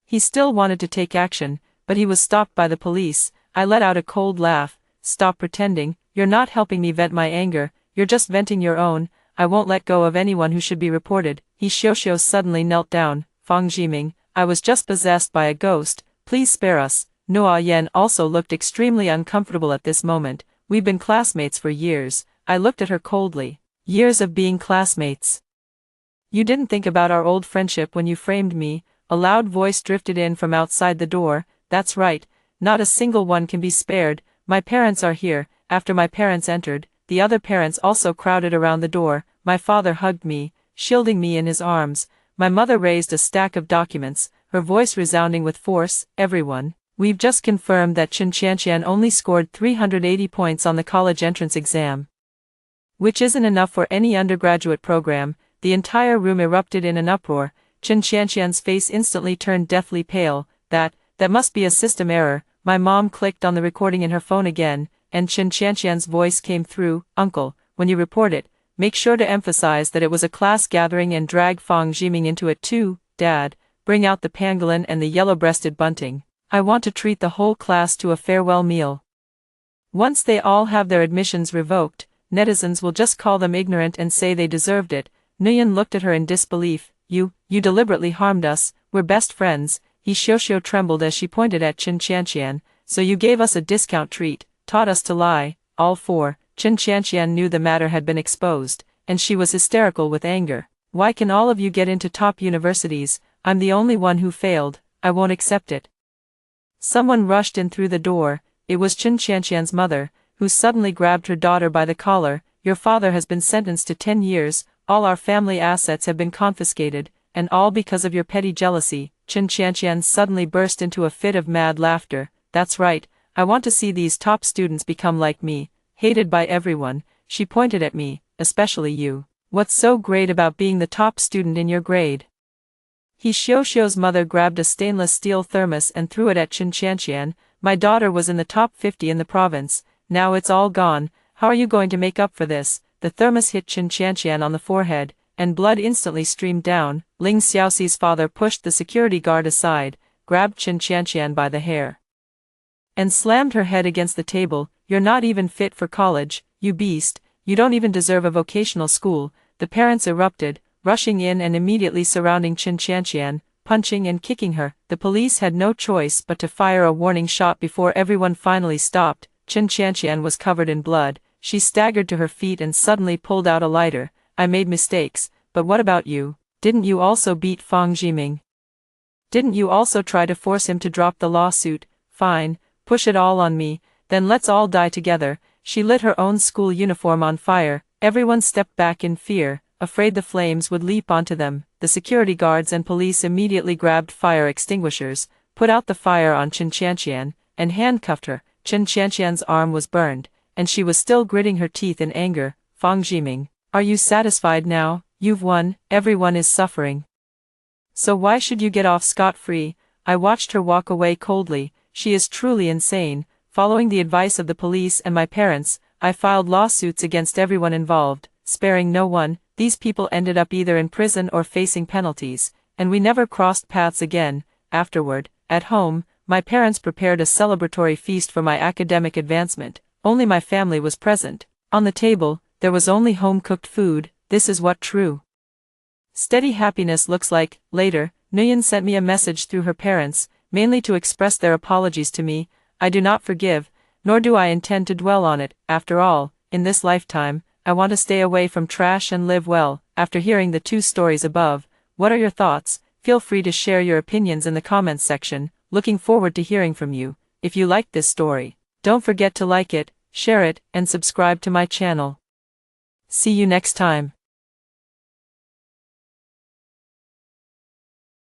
Speaker 1: He still wanted to take action, but he was stopped by the police. I let out a cold laugh. "Stop pretending. You're not helping me vent my anger. You're just venting your own. I won't let go of anyone who should be reported." He Xiuxiu suddenly knelt down. "Fang Jiming, I was just possessed by a ghost. Please spare us." Noa Yen also looked extremely uncomfortable at this moment. "We've been classmates for years." I looked at her coldly. "Years of being classmates? You didn't think about our old friendship when you framed me?" A loud voice drifted in from outside the door. That's right, not a single one can be spared. My parents are here. After my parents entered, the other parents also crowded around the door. My father hugged me, shielding me in his arms. My mother raised a stack of documents, her voice resounding with force. Everyone, we've just confirmed that Chen Qianqian only scored 380 points on the college entrance exam, which isn't enough for any undergraduate program. The entire room erupted in an uproar. Chen Qianqian's face instantly turned deathly pale. That must be a system error. My mom clicked on the recording in her phone again, and Chen Qianqian's voice came through. Uncle, when you report it, make sure to emphasize that it was a class gathering and drag Fang Jiming into it too. Dad, bring out the pangolin and the yellow-breasted bunting. I want to treat the whole class to a farewell meal. Once they all have their admissions revoked, netizens will just call them ignorant and say they deserved it. Nguyen looked at her in disbelief. You deliberately harmed us. We're best friends. He Xiuxiu trembled as she pointed at Chen Qianqian. So you gave us a discount treat, taught us to lie. All four. Chen Qianqian knew the matter had been exposed, and she was hysterical with anger. Why can all of you get into top universities? I'm the only one who failed. I won't accept it. Someone rushed in through the door. It was Chen Qianqian's mother, who suddenly grabbed her daughter by the collar. Your father has been sentenced to 10 years, all our family assets have been confiscated, and all because of your petty jealousy. Chen Qianqian suddenly burst into a fit of mad laughter. That's right, I want to see these top students become like me, hated by everyone. She pointed at me, especially you. What's so great about being the top student in your grade? He Xiuxiu's mother grabbed a stainless steel thermos and threw it at Chen Qianqian. My daughter was in the top 50 in the province, now it's all gone. How are you going to make up for this? The thermos hit Chen Qianqian on the forehead, and blood instantly streamed down. Ling Xiaoxi's father pushed the security guard aside, grabbed Chen Qianqian by the hair, and slammed her head against the table. You're not even fit for college, you beast. You don't even deserve a vocational school. The parents erupted, rushing in and immediately surrounding Chen Qianqian, punching and kicking her. The police had no choice but to fire a warning shot before everyone finally stopped. Chen Qianqian was covered in blood. She staggered to her feet and suddenly pulled out a lighter. I made mistakes, but what about you? Didn't you also beat Fang Jiming? Didn't you also try to force him to drop the lawsuit? Fine, push it all on me, then let's all die together. She lit her own school uniform on fire. Everyone stepped back in fear, afraid the flames would leap onto them. The security guards and police immediately grabbed fire extinguishers, put out the fire on Chen Qianqian, and handcuffed her. Chen Qianqian's arm was burned, and she was still gritting her teeth in anger. Fang Jiming, are you satisfied now? You've won, everyone is suffering. So why should you get off scot-free? I watched her walk away coldly. She is truly insane. Following the advice of the police and my parents, I filed lawsuits against everyone involved, sparing no one. These people ended up either in prison or facing penalties, and we never crossed paths again. Afterward, at home, my parents prepared a celebratory feast for my academic advancement. Only my family was present. On the table, there was only home-cooked food. This is what true steady happiness looks like. Later, Nguyen sent me a message through her parents, mainly to express their apologies to me. I do not forgive, nor do I intend to dwell on it. After all, in this lifetime, I want to stay away from trash and live well. After hearing the two stories above, what are your thoughts? Feel free to share your opinions in the comments section. Looking forward to hearing from you. If you liked this story, don't forget to like it, share it, and subscribe to my channel. See you next time.